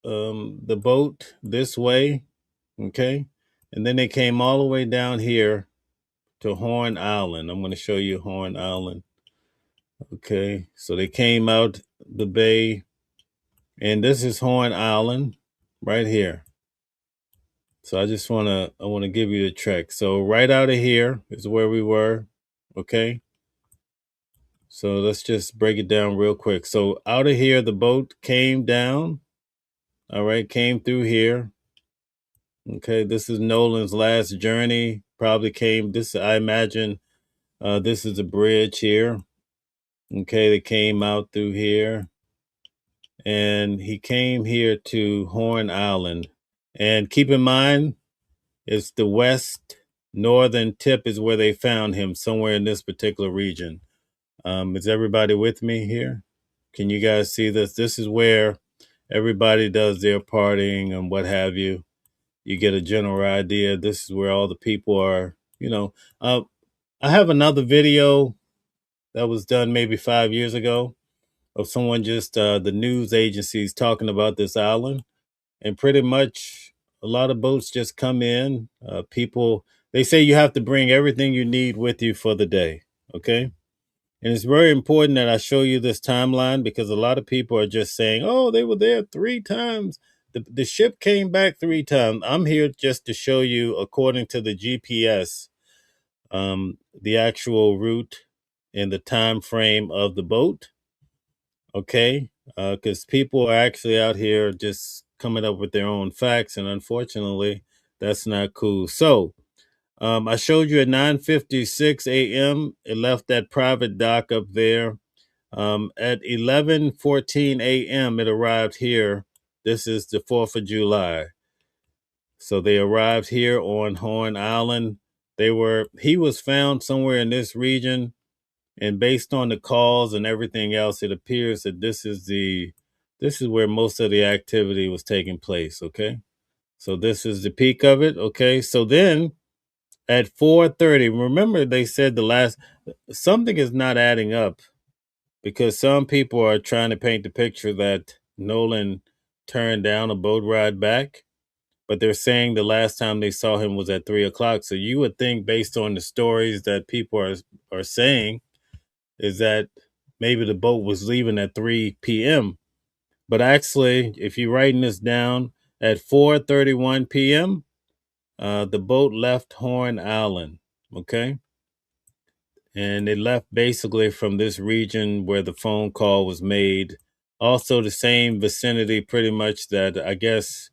the boat this way. Okay. And then they came all the way down here to Horn Island. I'm going to show you Horn Island. Okay. So they came out the bay, and this is Horn Island right here. So I want to give you the trek. So right out of here is where we were. Okay. So let's just break it down real quick. So out of here, the boat came down. All right. Came through here. Okay. This is Nolan's last journey. Probably came this, I imagine, this is a bridge here. Okay. They came out through here, and he came here to Horn Island. And keep in mind, it's the west northern tip is where they found him, somewhere in this particular region. Is everybody with me here? Can you guys see this? This is where everybody does their partying and what have you. You get a general idea. This is where all the people are, you know. I have another video that was done maybe 5 years ago of someone just, the news agencies talking about this island. And pretty much a lot of boats just come in. People, they say you have to bring everything you need with you for the day. Okay. And it's very important that I show you this timeline, because a lot of people are just saying, oh, they were there 3 times. The ship came back 3 times. I'm here just to show you, according to the GPS, the actual route and the time frame of the boat. Okay. Because people are actually out here just coming up with their own facts. And unfortunately, that's not cool. So, I showed you at 9:56 a.m. It left that private dock up there. At 11:14 a.m. it arrived here. This is the 4th of July. So they arrived here on Horn Island. He was found somewhere in this region, and based on the calls and everything else, it appears that this is where most of the activity was taking place. Okay. So this is the peak of it. Okay. So then at 4:30, remember they said something is not adding up, because some people are trying to paint the picture that Nolan turned down a boat ride back, but they're saying the last time they saw him was at 3:00. So you would think, based on the stories that people are saying, is that maybe the boat was leaving at 3 p.m. But actually, if you're writing this down, at 4:31 p.m., the boat left Horn Island. Okay. And it left basically from this region where the phone call was made. Also, the same vicinity, pretty much, that I guess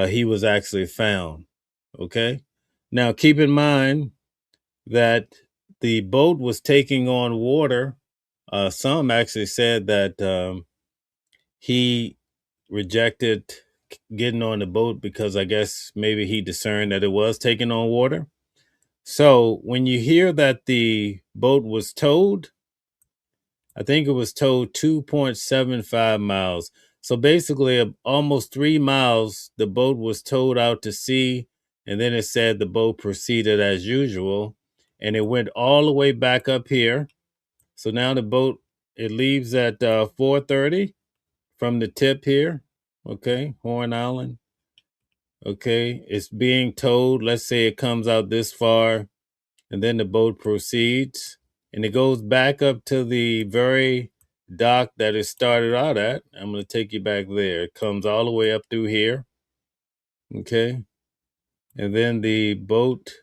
he was actually found. Okay. Now, keep in mind that the boat was taking on water. Some actually said that he rejected getting on the boat because I guess maybe he discerned that it was taking on water. So when you hear that the boat was towed, I think it was towed 2.75 miles. So basically, almost 3 miles, the boat was towed out to sea. And then it said the boat proceeded as usual. And it went all the way back up here. So now the boat, it leaves at 4:30 from the tip here. Okay, Horn Island. Okay, it's being towed. Let's say it comes out this far, and then the boat proceeds, and it goes back up to the very dock that it started out at. I'm going to take you back there. It comes all the way up through here. Okay, and then the boat.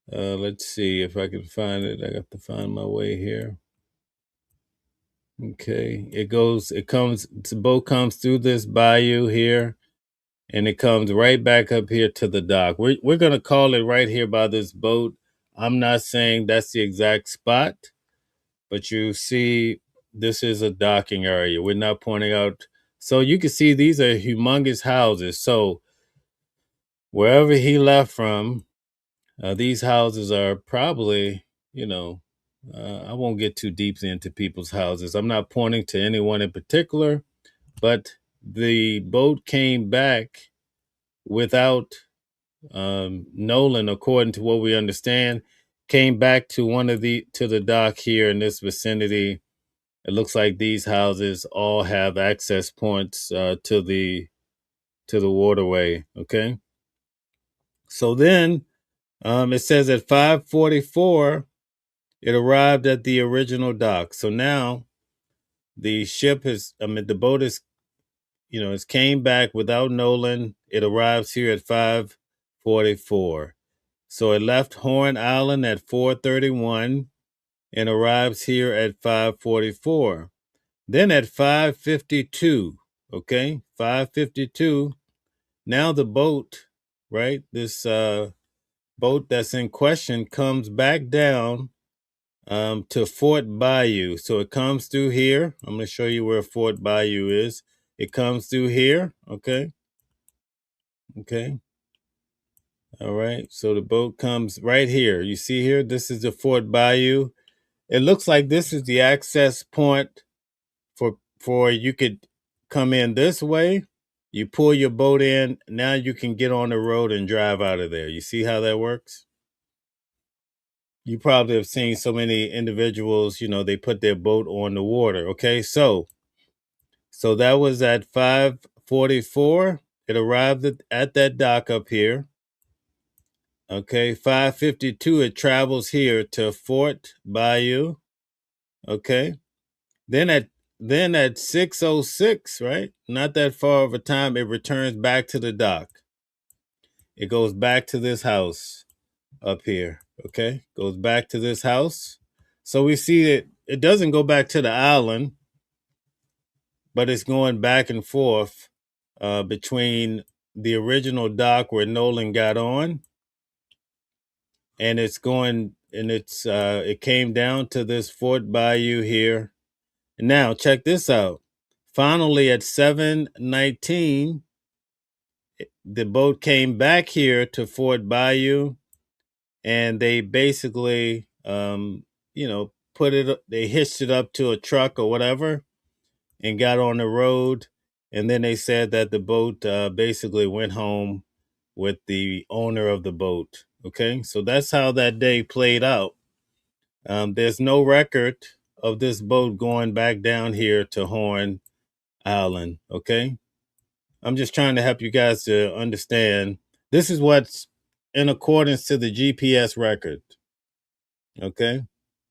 Let's see if I can find it. I got to find my way here. Okay, the boat comes through this bayou here, and it comes right back up here to the dock. We're going to call it right here by this boat. I'm not saying that's the exact spot, but you see, this is a docking area. We're not pointing out. So you can see these are humongous houses. So wherever he left from, these houses are probably, I won't get too deep into people's houses. I'm not pointing to anyone in particular, but the boat came back without Nolan, according to what we understand, came back to the dock here in this vicinity. It looks like these houses all have access points to the waterway. Okay, so then it says at 5:44 it arrived at the original dock. So now the boat is, it's came back without Nolan. It arrives here at 5:44. So it left Horn Island at 4:31 and arrives here at 5:44. Then at 5:52, okay, 5:52, now the boat, right, this boat that's in question comes back down to Fort Bayou. So it comes through here. I'm going to show you where Fort Bayou is. It comes through here, okay, okay. All right, so the boat comes right here. You see here, this is the Fort Bayou. It looks like this is the access point for you could come in this way. You pull your boat in. Now you can get on the road and drive out of there. You see how that works? You probably have seen so many individuals, they put their boat on the water. Okay, so that was at 5:44. It arrived at that dock up here. Okay, 5:52, it travels here to Fort Bayou. Okay. Then at 6:06, right? Not that far of a time, it returns back to the dock. It goes back to this house up here. Okay. Goes back to this house. So we see that it doesn't go back to the island, but it's going back and forth between the original dock where Nolan got on, and it came down to this Fort Bayou here. Now, check this out. Finally, at 7:19, the boat came back here to Fort Bayou, and they basically, they hitched it up to a truck or whatever and got on the road. And then they said that the boat basically went home with the owner of the boat. Okay, so that's how that day played out. There's no record of this boat going back down here to Horn Island. Okay, I'm just trying to help you guys to understand. This is what's in accordance to the GPS record. Okay,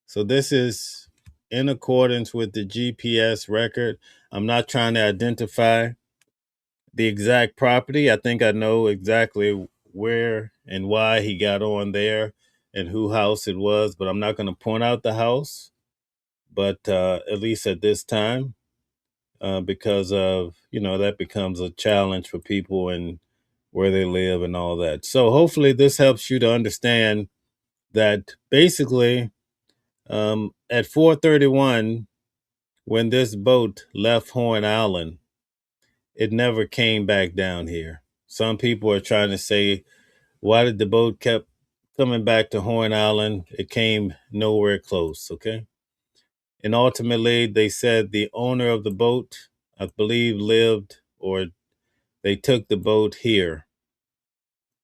so this is in accordance with the GPS record. I'm not trying to identify the exact property. I think I know exactly where and why he got on there and who house it was, but I'm not going to point out the house. But at least at this time, because of, that becomes a challenge for people and where they live and all that. So hopefully this helps you to understand that basically at 4:31, when this boat left Horn Island, it never came back down here. Some people are trying to say, why did the boat kept coming back to Horn Island? It came nowhere close, okay? And ultimately, they said the owner of the boat, I believe, they took the boat here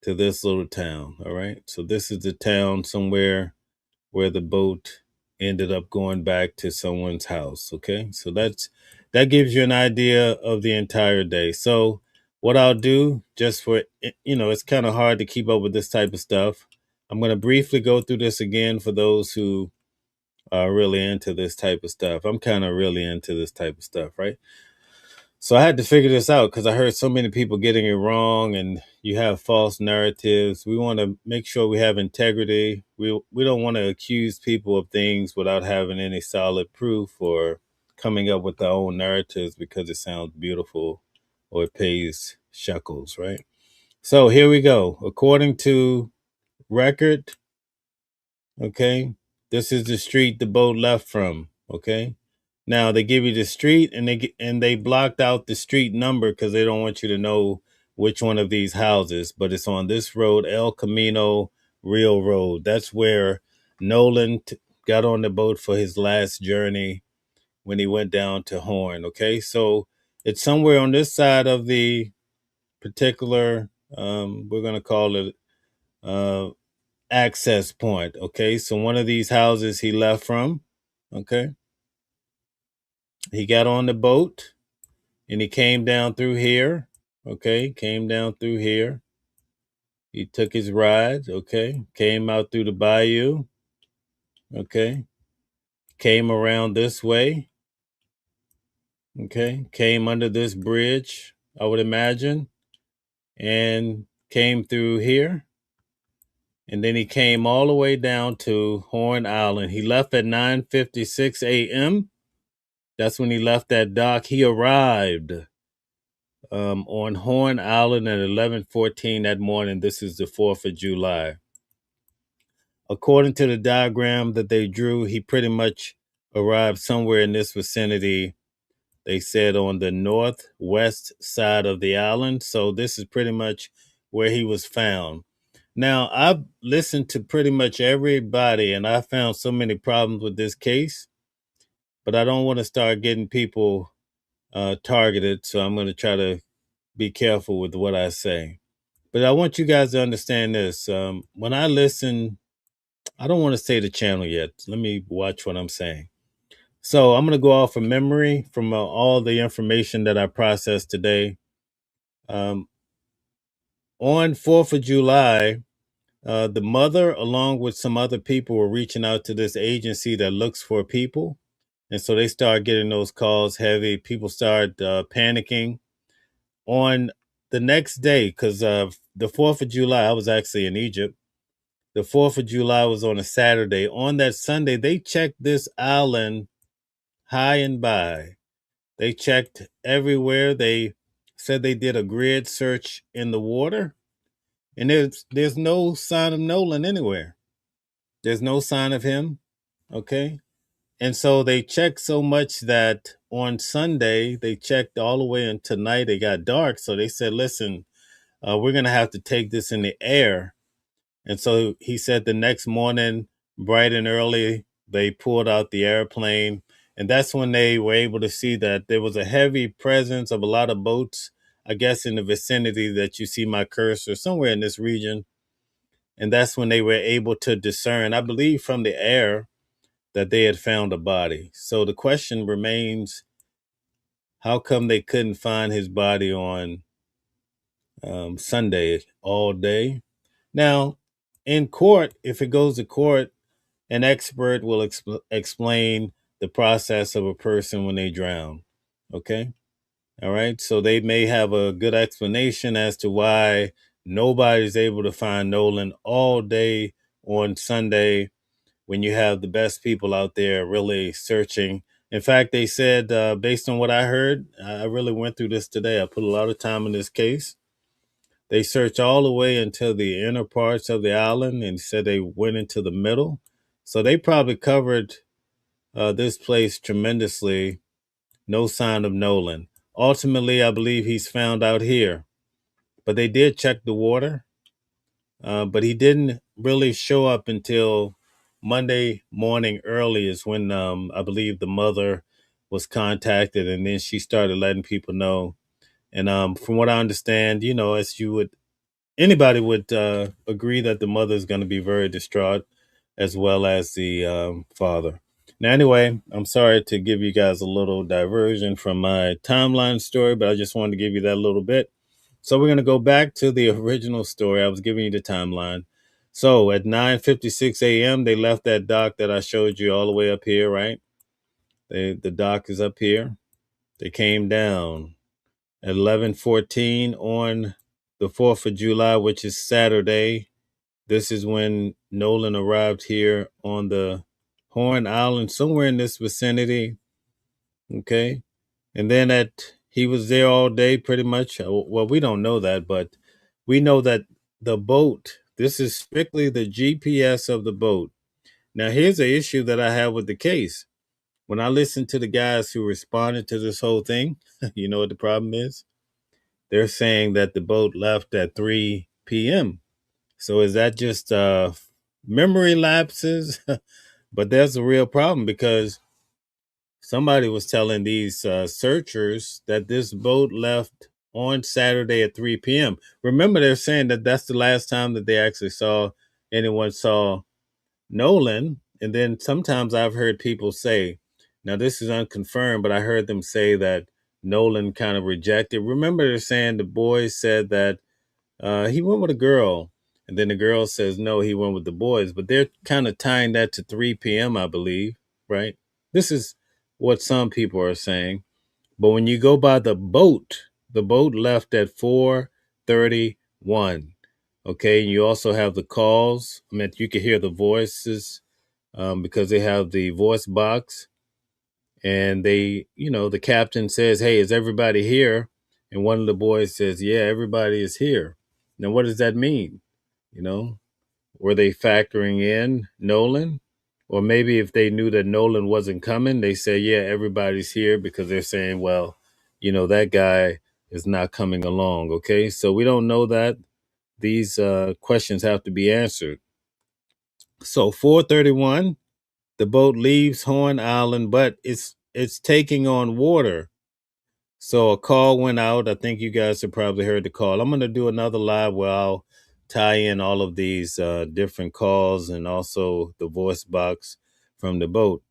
to this little town, all right? So this is the town somewhere where the boat ended up going back to someone's house. Okay, so that gives you an idea of the entire day. So what I'll do, just for it's kind of hard to keep up with this type of stuff. I'm going to briefly go through this again for those who are really into this type of stuff. I'm kind of really into this type of stuff, right? So I had to figure this out because I heard so many people getting it wrong, and you have false narratives. We want to make sure we have integrity. We don't want to accuse people of things without having any solid proof or coming up with our own narratives because it sounds beautiful or it pays shekels, right? So here we go. According to record, okay, this is the street the boat left from, okay? Now they give you the street, and they blocked out the street number because they don't want you to know which one of these houses, but it's on this road, El Camino Real Road. That's where Nolan got on the boat for his last journey when he went down to Horn. Okay, so it's somewhere on this side of the particular, we're gonna call it access point. Okay, so one of these houses he left from. Okay, he got on the boat and he came down through here. Okay, came down through here. He took his ride. Okay, came out through the bayou. Okay, came around this way. Okay, came under this bridge, I would imagine, and came through here. And then he came all the way down to Horn Island. He left at 9:56 a.m. That's when he left that dock. He arrived on Horn Island at 11:14 that morning. This is the 4th of July. According to the diagram that they drew, he pretty much arrived somewhere in this vicinity. They said on the northwest side of the island. So this is pretty much where he was found. Now, I've listened to pretty much everybody, and I found so many problems with this case, but I don't want to start getting people targeted. So I'm going to try to be careful with what I say. But I want you guys to understand this. When I listen, I don't want to say the channel yet. Let me watch what I'm saying. So I'm going to go off of memory from all the information that I processed today. On 4th of July, the mother, along with some other people, were reaching out to this agency that looks for people. And so they start getting those calls heavy. People start panicking. On the next day, because the 4th of July, I was actually in Egypt. The 4th of July was on a Saturday. On that Sunday, they checked this island high and by. They checked everywhere. They said they did a grid search in the water. And there's no sign of Nolan anywhere. There's no sign of him. Okay. And so they checked so much that on Sunday, they checked all the way until night. It got dark. So they said, listen, we're going to have to take this in the air. And so he said the next morning, bright and early, they pulled out the airplane. And that's when they were able to see that there was a heavy presence of a lot of boats, I guess, in the vicinity that you see my cursor, somewhere in this region. And that's when they were able to discern, I believe, from the air that they had found a body. So the question remains, how come they couldn't find his body on Sunday all day? Now, in court, if it goes to court, an expert will explain the process of a person when they drown. Okay? All right. So they may have a good explanation as to why nobody's able to find Nolan all day on Sunday when you have the best people out there really searching. In fact, they said, based on what I heard, I really went through this today. I put a lot of time in this case. They searched all the way until the inner parts of the island and said they went into the middle. So they probably covered this place tremendously. No sign of Nolan. Ultimately, I believe he's found out here. But they did check the water. But he didn't really show up until Monday morning early is when I believe the mother was contacted, and then she started letting people know. And from what I understand, as anybody would agree that the mother is going to be very distraught, as well as the father. Now, anyway, I'm sorry to give you guys a little diversion from my timeline story, but I just wanted to give you that little bit. So we're going to go back to the original story. I was giving you the timeline. So at 9:56 a.m., they left that dock that I showed you all the way up here, right? The dock is up here. They came down at 11:14 on the 4th of July, which is Saturday. This is when Nolan arrived here on the Horn Island, somewhere in this vicinity. Okay. And then he was there all day pretty much. Well, we don't know that, but we know that the boat, this is strictly the GPS of the boat. Now, here's an issue that I have with the case. When I listen to the guys who responded to this whole thing, you know what the problem is? They're saying that the boat left at 3 p.m. So is that just memory lapses? But there's a real problem because somebody was telling these searchers that this boat left on Saturday at 3 p.m. Remember, they're saying that that's the last time that they actually anyone saw Nolan. And then sometimes I've heard people say, now this is unconfirmed, but I heard them say that Nolan kind of rejected. Remember, they're saying the boys said that he went with a girl. And then the girl says, no, he went with the boys. But they're kind of tying that to 3 p.m., I believe, right? This is what some people are saying. But when you go by the boat left at 4:31. Okay, and you also have the calls. I mean, you can hear the voices because they have the voice box. And the captain says, hey, is everybody here? And one of the boys says, yeah, everybody is here. Now, what does that mean? Were they factoring in Nolan? Or maybe if they knew that Nolan wasn't coming, they say, yeah, everybody's here because they're saying, well, that guy is not coming along. Okay. So we don't know that. These questions have to be answered. So 4:31, the boat leaves Horn Island, but it's taking on water. So a call went out. I think you guys have probably heard the call. I'm going to do another live where I'll tie in all of these different calls and also the voice box from the boat.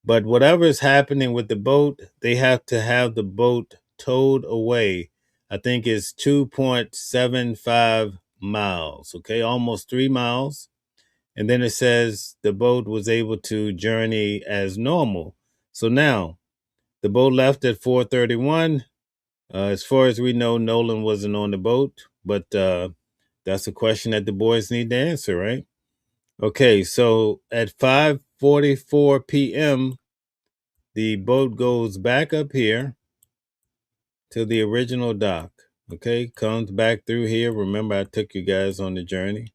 But whatever is happening with the boat, they have to have the boat towed away. I think it's 2.75 miles, okay, almost 3 miles. And then it says the boat was able to journey as normal. So now the boat left at 4:31. As far as we know, Nolan wasn't on the boat, but that's a question that the boys need to answer, right? Okay, so at 5:44 p.m., the boat goes back up here to the original dock. Okay, comes back through here. Remember, I took you guys on the journey.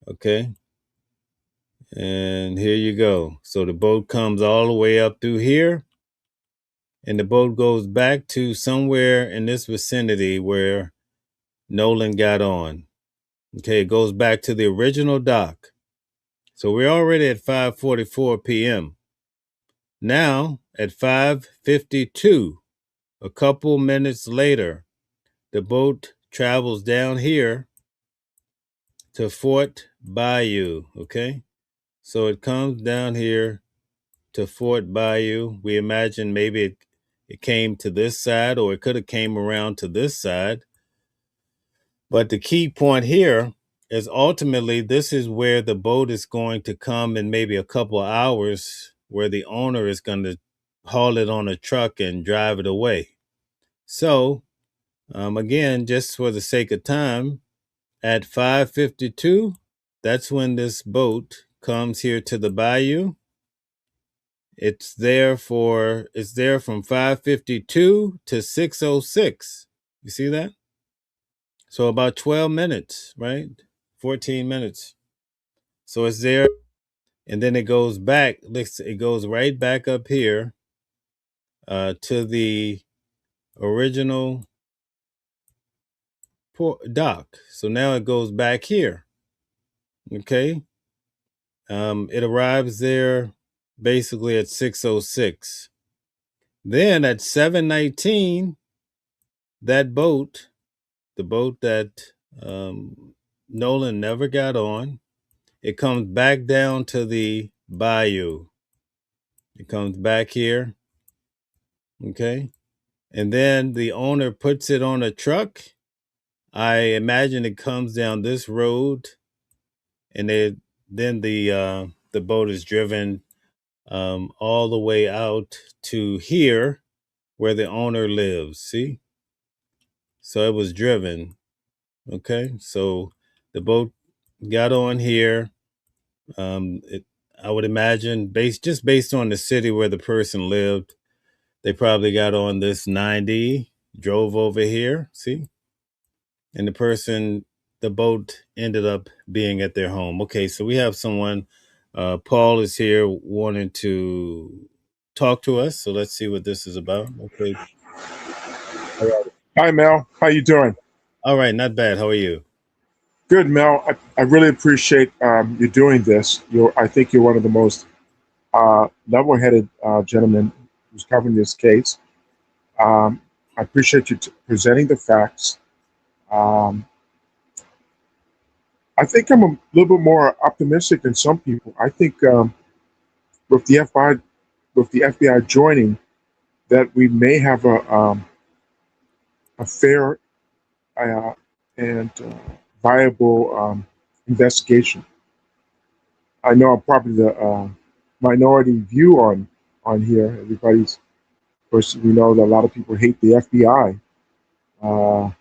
Okay, and here you go. So the boat comes all the way up through here, and the boat goes back to somewhere in this vicinity where Nolan got on. Okay, it goes back to the original dock. So we're already at 5:44 p.m. Now, at 5:52, a couple minutes later, the boat travels down here to Fort Bayou, okay? So it comes down here to Fort Bayou. We imagine maybe it came to this side, or it could have came around to this side. But the key point here is ultimately this is where the boat is going to come in maybe a couple of hours, where the owner is going to haul it on a truck and drive it away. So, again, just for the sake of time, at 5:52, that's when this boat comes here to the bayou. It's there from 5:52 to 6:06. You see that? So about 12 minutes, right? 14 minutes. So it's there, and then it goes back. It goes right back up here to the original dock. So now it goes back here. Okay. It arrives there basically at 6:06. Then at 7:19, that boat, the boat that Nolan never got on, it comes back down to the bayou. It comes back here. Okay. And then the owner puts it on a truck. I imagine it comes down this road, and then the boat is driven all the way out to here where the owner lives. See? So it was driven. Okay. So the boat got on here. I would imagine based on the city where the person lived, they probably got on this 90, drove over here. See? And the boat ended up being at their home. Okay, so we have someone. Paul is here wanting to talk to us. So let's see what this is about. Okay. Hi, Mel. How you doing? All right, not bad. How are you? Good, Mel. I really appreciate you doing this. I think you're one of the most level-headed gentlemen who's covering this case. I appreciate you presenting the facts. I think I'm a little bit more optimistic than some people. I think with the FBI joining, that we may have a fair and viable investigation. I know I'm probably the minority view on here. Everybody's, of course, we know that a lot of people hate the FBI, and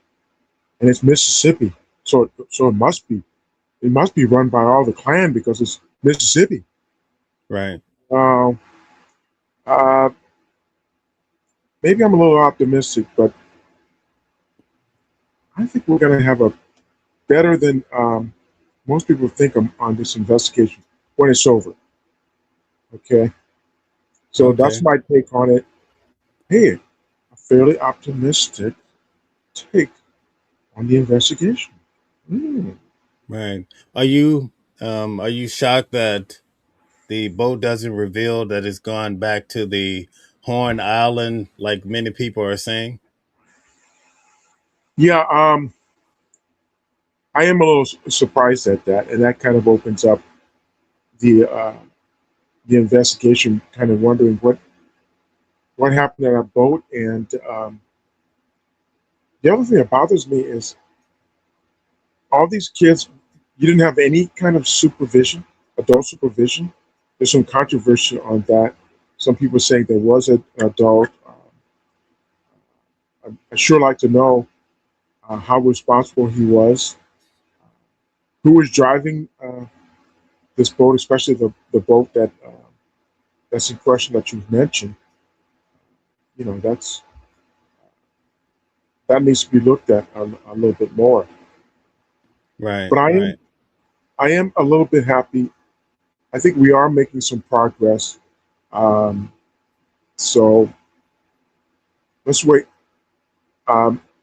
it's Mississippi, so it must be run by all the Klan because it's Mississippi. Right. Uh, uh, maybe I'm a little optimistic, but I think we're going to have a better than most people think on this investigation when it's over. Okay, so that's Okay. my take on it. Hey, a fairly optimistic take on the investigation. Right. Are you shocked that the boat doesn't reveal that it's gone back to the Horn Island like many people are saying? Yeah, I am a little surprised at that, and that kind of opens up the investigation, kind of wondering what happened to that boat. And the other thing that bothers me is all these kids. You didn't have any kind of supervision, adult supervision. There's some controversy on that. Some people saying there was an adult. I'd sure like to know how responsible he was, who was driving this boat, especially the boat that's in question that you've mentioned. You know, that needs to be looked at a little bit more. Right, But right. I am a little bit happy. I think we are making some progress. Um, so let's wait.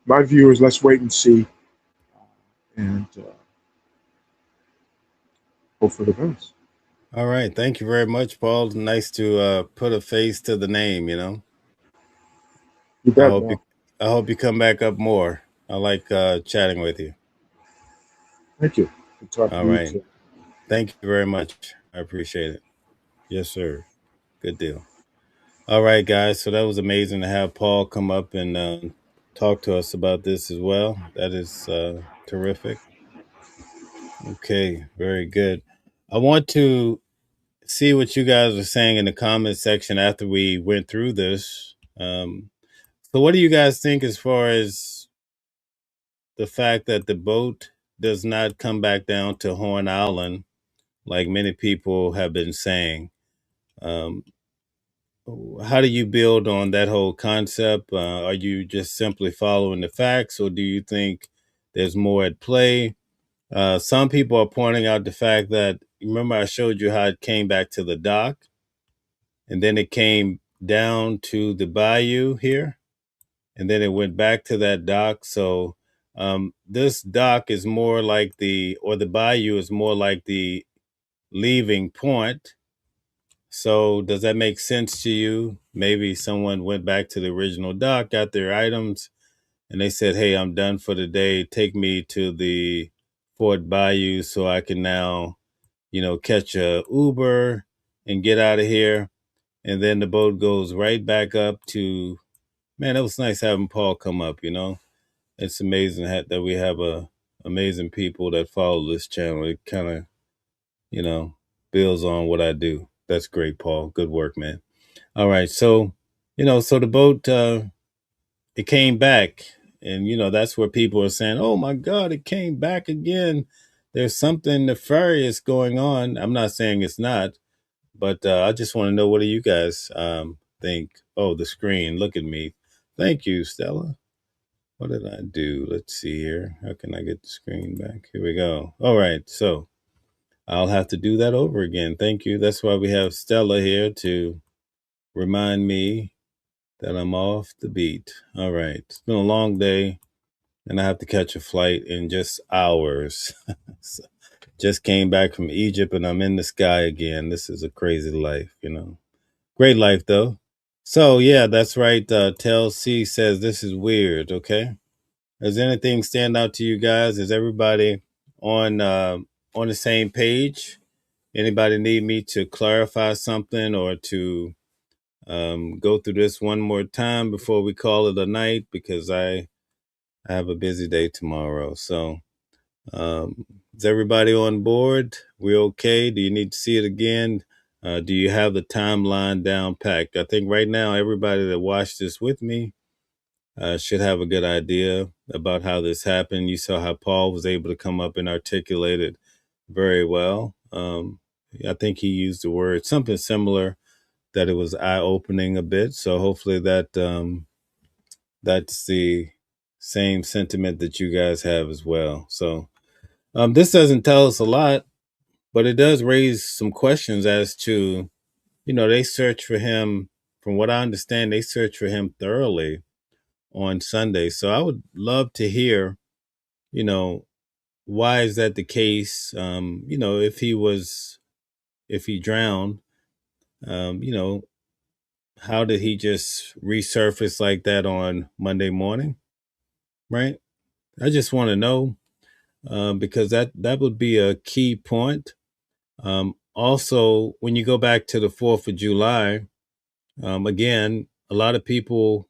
My view is let's wait and see, and hope for the best. All right. Thank you very much, Paul. Nice to put a face to the name, you know. You I bet, hope you Mel. I hope you come back up more. I like chatting with you. Thank you. Good talking All to you right. too. Thank you very much. I appreciate it. Yes, sir. Good deal. All right, guys. So that was amazing to have Paul come up and talk to us about this as well. That is terrific. Okay, very good. I want to see what you guys are saying in the comment section after we went through this. So, what do you guys think as far as the fact that the boat does not come back down to Horn Island, like many people have been saying? Um, how do you build on that whole concept? Are you just simply following the facts, or do you think there's more at play? Some people are pointing out the fact that, remember, I showed you how it came back to the dock and then it came down to the bayou here and then it went back to that dock. So this dock is more like the bayou is more like the leaving point. So does that make sense to you? Maybe someone went back to the original dock, got their items, and they said, "Hey, I'm done for the day. Take me to the Fort Bayou so I can now, catch a Uber and get out of here." and then the boat goes right back up to. Man, it was nice having Paul come up. It's amazing that we have amazing people that follow this channel. It kind of builds on what I do. That's great, Paul. Good work, man. All right, so so the boat it came back, and that's where people are saying, "Oh my God, it came back again." There's something nefarious going on. I'm not saying it's not, but I just want to know, what do you guys think? Oh, the screen. Look at me. Thank you, Stella. What did I do? Let's see here. How can I get the screen back? Here we go. All right, so I'll have to do that over again. Thank you. That's why we have Stella here to remind me that I'm off the beat. All right. It's been a long day, and I have to catch a flight in just hours. So, just came back from Egypt, and I'm in the sky again. This is a crazy life, Great life, though. So, yeah, that's right. Tel C says this is weird, okay? Does anything stand out to you guys? Is everybody on the same page? Anybody need me to clarify something or to go through this one more time before we call it a night? Because I have a busy day tomorrow. So is everybody on board? We okay? Do you need to see it again? Do you have the timeline down packed? I think right now everybody that watched this with me should have a good idea about how this happened. You saw how Paul was able to come up and articulate it very well. I think he used the word something similar, that it was eye-opening a bit. So hopefully that's the same sentiment that you guys have as well. So this doesn't tell us a lot, but it does raise some questions as to, they searched for him. From what I understand, they searched for him thoroughly on Sunday. So I would love to hear, why is that the case? If he drowned, how did he just resurface like that on Monday morning? Right. I just want to know, because that would be a key point. Also, when you go back to the 4th of July, again, a lot of people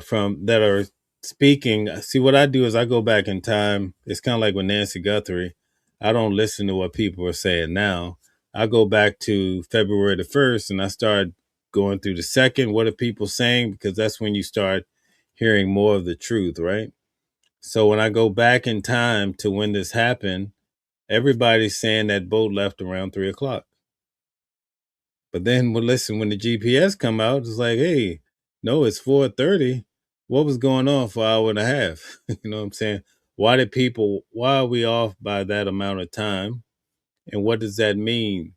from that are speaking. See, what I do is I go back in time. It's kind of like with Nancy Guthrie. I don't listen to what people are saying now. I go back to February the 1st and I start going through the 2nd. What are people saying? Because that's when you start hearing more of the truth, right? So when I go back in time to when this happened, everybody's saying that boat left around 3:00. But then, when the GPS come out, it's like, hey, no, it's 4:30. What was going on for an hour and a half? You know what I'm saying? Why are we off by that amount of time? And what does that mean?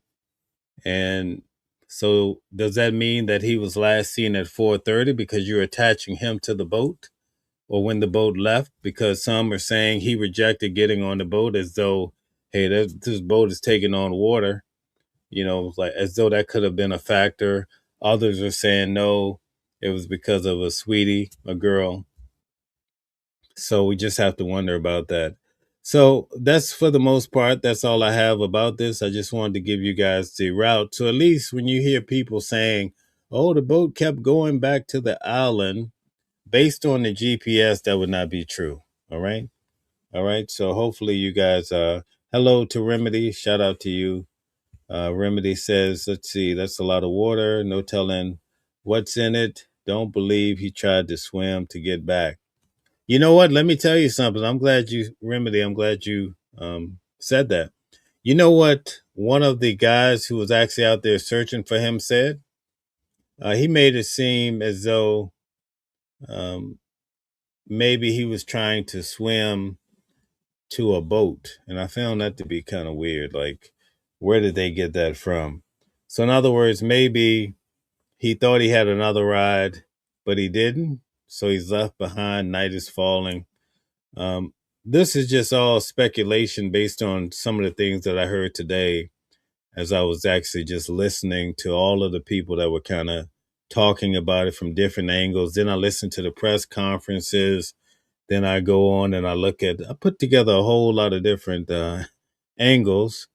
And so does that mean that he was last seen at 4:30 because you're attaching him to the boat? Or when the boat left? Because some are saying he rejected getting on the boat, as though, hey, this boat is taking on water. Like as though that could have been a factor. Others are saying no, it was because of a sweetie, a girl. So we just have to wonder about that. So that's, for the most part, that's all I have about this. I just wanted to give you guys the route. So at least when you hear people saying, oh, the boat kept going back to the island, based on the GPS, that would not be true. All right. All right. So hopefully you guys, hello to Remedy. Shout out to you. Remedy says, let's see, that's a lot of water. No telling what's in it. Don't believe he tried to swim to get back. You know what? Let me tell you something. I'm glad you said that. You know what one of the guys who was actually out there searching for him said? He made it seem as though maybe he was trying to swim to a boat. And I found that to be kind of weird. Like, where did they get that from? So in other words, maybe he thought he had another ride, but he didn't. So he's left behind. Night is falling. This is just all speculation based on some of the things that I heard today as I was actually just listening to all of the people that were kind of talking about it from different angles. Then I listened to the press conferences. Then I go on and I put together a whole lot of different angles.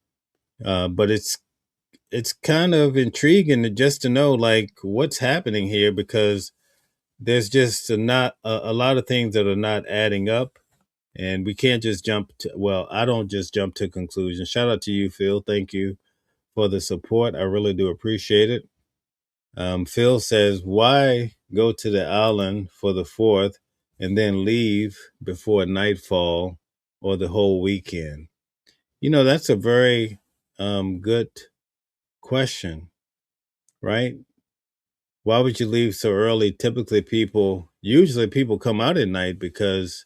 But it's kind of intriguing just to know like what's happening here, because there's just a lot of things that are not adding up, and we can't just jump to, well, I don't just jump to conclusions. Shout out to you, Phil. Thank you for the support. I really do appreciate it. Phil says, why go to the island for the 4th and then leave before nightfall or the whole weekend? That's a very good question, right? Why would you leave so early? Usually people come out at night because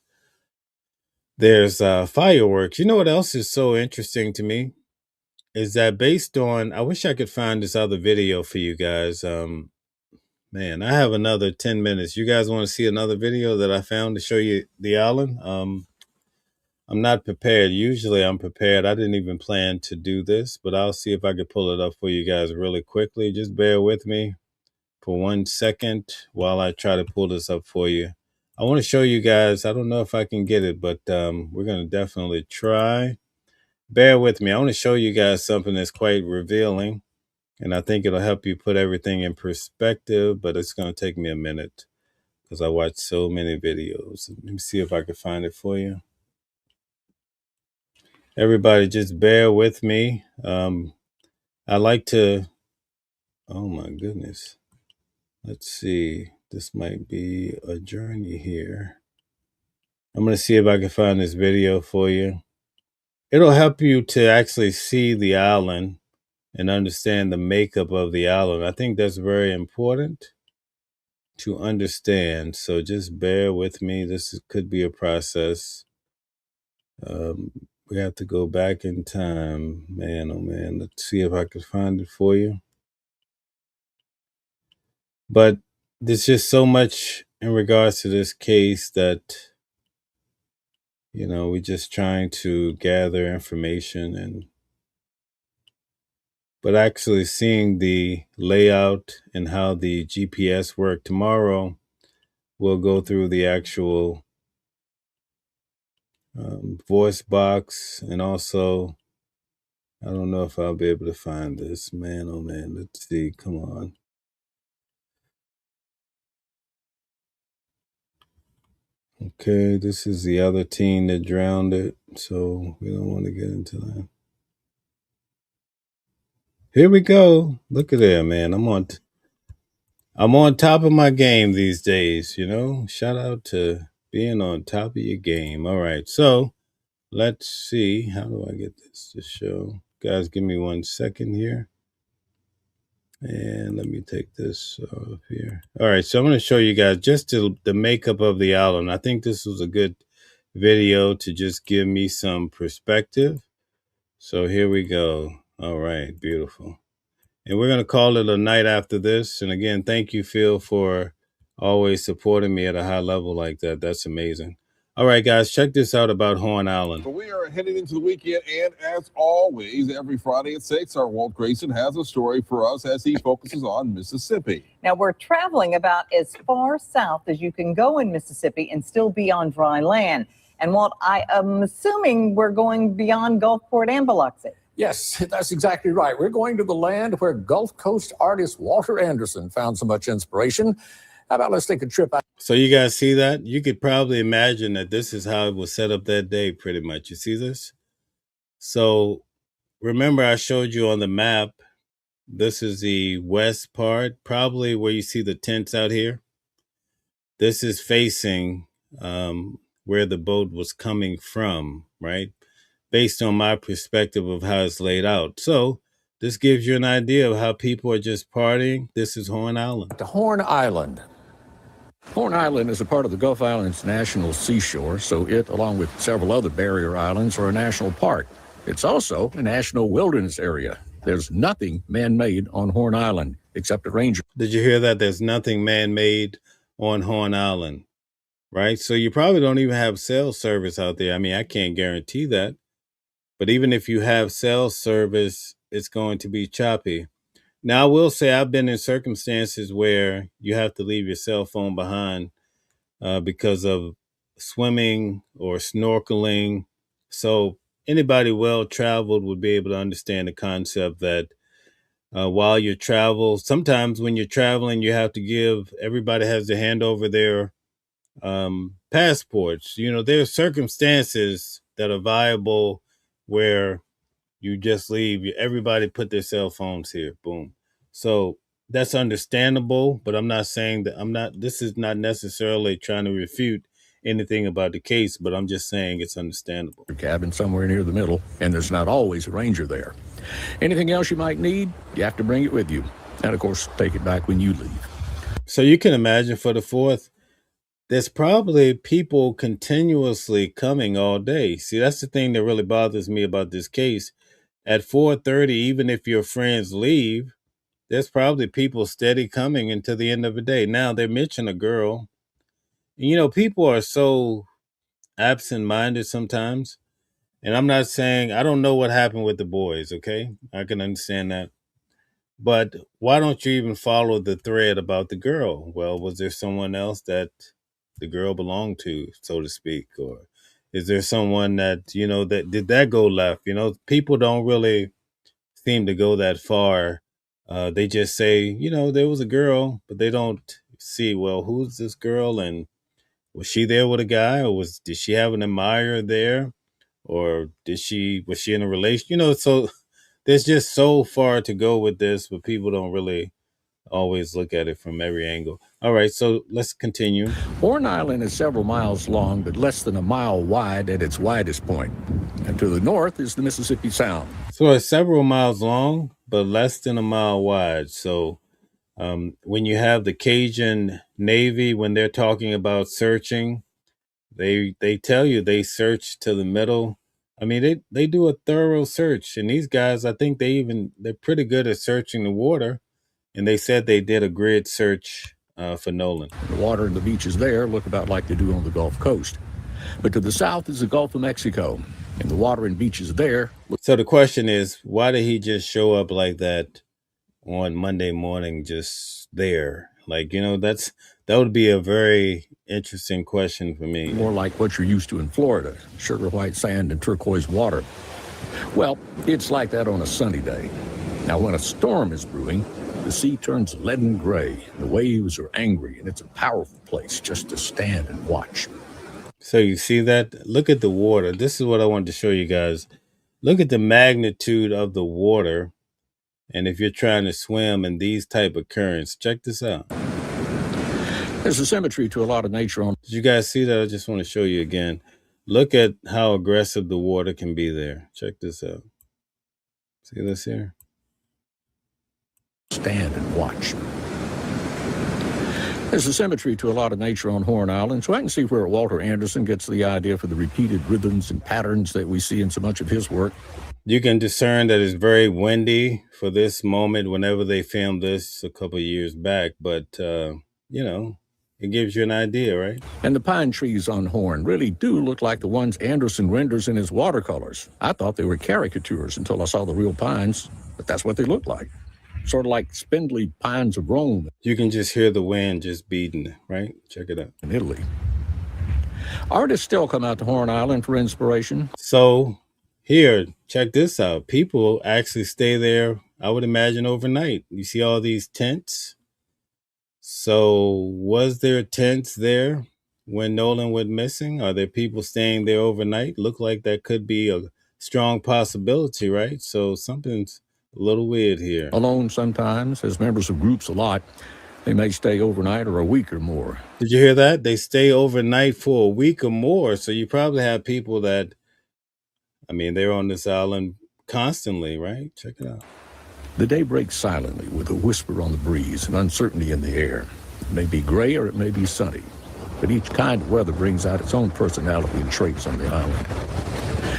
there's fireworks. You know what else is so interesting to me? Is that based on, I wish I could find this other video for you guys. Man, I have another 10 minutes. You guys want to see another video that I found to show you the island? I'm not prepared. Usually I'm prepared. I didn't even plan to do this, but I'll see if I can pull it up for you guys really quickly. Just bear with me for 1 second while I try to pull this up for you. I want to show you guys. I don't know if I can get it, but we're going to definitely try. Bear with me. I want to show you guys something that's quite revealing, and I think it'll help you put everything in perspective, but it's going to take me a minute because I watch so many videos. Let me see if I can find it for you. Everybody, just bear with me. I like to, oh my goodness. Let's see. This might be a journey here. I'm going to see if I can find this video for you. It'll help you to actually see the island and understand the makeup of the island. I think that's very important to understand. So just bear with me. Could be a process. We have to go back in time. Man, oh man. Let's see if I can find it for you. But there's just so much in regards to this case that, we're just trying to gather information, but actually seeing the layout and how the GPS work tomorrow, we'll go through the actual voice box, and also, I don't know if I'll be able to find this. Man, oh man, let's see. Come on. Okay, this is the other team that drowned it, so we don't want to get into that. Here we go. Look at there, man. I'm on top of my game these days, Shout out to being on top of your game. All right, so let's see. How do I get this to show? Guys, give me 1 second here. And let me take this off here. All right, so I'm going to show you guys just the makeup of the island. I think this was a good video to just give me some perspective. So here we go. All right, beautiful. And we're going to call it a night after this. And again, thank you, Phil, for always supporting me at a high level like that. That's amazing. All right, guys, check this out about Horn Island. So we are heading into the weekend, and as always, every Friday at 6, our Walt Grayson has a story for us as he focuses on Mississippi. Now, we're traveling about as far south as you can go in Mississippi and still be on dry land. And Walt, I am assuming we're going beyond Gulfport and Biloxi. Yes, that's exactly right. We're going to the land where Gulf Coast artist Walter Anderson found so much inspiration. How about let's take a trip out? So you guys see that? You could probably imagine that this is how it was set up that day, pretty much. You see this? So remember I showed you on the map, this is the west part, probably where you see the tents out here. This is facing where the boat was coming from, right? Based on my perspective of how it's laid out. So this gives you an idea of how people are just partying. This is Horn Island. To Horn Island. Horn Island is a part of the Gulf Islands National Seashore, so it, along with several other barrier islands, are a national park. It's also a national wilderness area. There's nothing man-made on Horn Island except a ranger. Did you hear that? There's nothing man-made on Horn Island, right? So you probably don't even have cell service out there. I mean, I can't guarantee that. But even if you have cell service, it's going to be choppy. Now, I will say I've been in circumstances where you have to leave your cell phone behind because of swimming or snorkeling. So anybody well-traveled would be able to understand the concept that while you travel. Sometimes when you're traveling, you have to everybody has to hand over their passports. You know, there are circumstances that are viable where you just leave. Everybody put their cell phones here. Boom. So that's understandable, but I'm not saying that this is not necessarily trying to refute anything about the case, but I'm just saying it's understandable. Cabin somewhere near the middle, and there's not always a ranger there. Anything else you might need, you have to bring it with you. And of course, take it back when you leave. So you can imagine for the 4th, there's probably people continuously coming all day. See, that's the thing that really bothers me about this case. At 4:30, even if your friends leave, there's probably people steady coming until the end of the day. Now, they mention a girl. You know, people are so absent-minded sometimes. And I'm not saying, I don't know what happened with the boys, okay? I can understand that. But why don't you even follow the thread about the girl? Well, was there someone else that the girl belonged to, so to speak? Or is there someone that, that did that go left? People don't really seem to go that far. They just say, there was a girl, but they don't see, well, who's this girl? And was she there with a guy, or did she have an admirer there? Or was she in a relation? So there's just so far to go with this, but people don't really always look at it from every angle. All right, so let's continue. Horn Island is several miles long, but less than a mile wide at its widest point. And to the north is the Mississippi Sound. So it's several miles long, but less than a mile wide. So when you have the Cajun Navy, when they're talking about searching, they tell you they search to the middle. I mean, they do a thorough search, and these guys, I think they're pretty good at searching the water. And they said they did a grid search for Nolan. The water and the beaches there look about like they do on the Gulf Coast. But to the south is the Gulf of Mexico, and the water and beaches there. So the question is, why did he just show up like that on Monday morning, just there? Like, that would be a very interesting question for me. More like what you're used to in Florida, sugar white sand and turquoise water. Well, it's like that on a sunny day. Now, when a storm is brewing, the sea turns leaden gray, the waves are angry, and it's a powerful place just to stand and watch. So you see that? Look at the water. This is what I wanted to show you guys. Look at the magnitude of the water. And if you're trying to swim in these type of currents, check this out. There's a symmetry to a lot of nature on. Did you guys see that? I just want to show you again. Look at how aggressive the water can be there. Check this out. See this here? Stand and watch. There's a symmetry to a lot of nature on Horn Island, so I can see where Walter Anderson gets the idea for the repeated rhythms and patterns that we see in so much of his work. You can discern that it's very windy for this moment whenever they filmed this a couple of years back, but, it gives you an idea, right? And the pine trees on Horn really do look like the ones Anderson renders in his watercolors. I thought they were caricatures until I saw the real pines, but that's what they look like. Sort of like spindly pines of Rome. You can just hear the wind just beating, right? Check it out. In Italy. Artists still come out to Horn Island for inspiration. So here, check this out. People actually stay there, I would imagine, overnight. You see all these tents? So was there tents there when Nolan went missing? Are there people staying there overnight? Look like that could be a strong possibility, right? So something's a little weird here. Alone sometimes, as members of groups a lot, they may stay overnight or a week or more. Did you hear that? They stay overnight for a week or more. So you probably have people that, they're on this island constantly, right? Check it out. The day breaks silently with a whisper on the breeze and uncertainty in the air. It may be gray or it may be sunny, but each kind of weather brings out its own personality and traits on the island.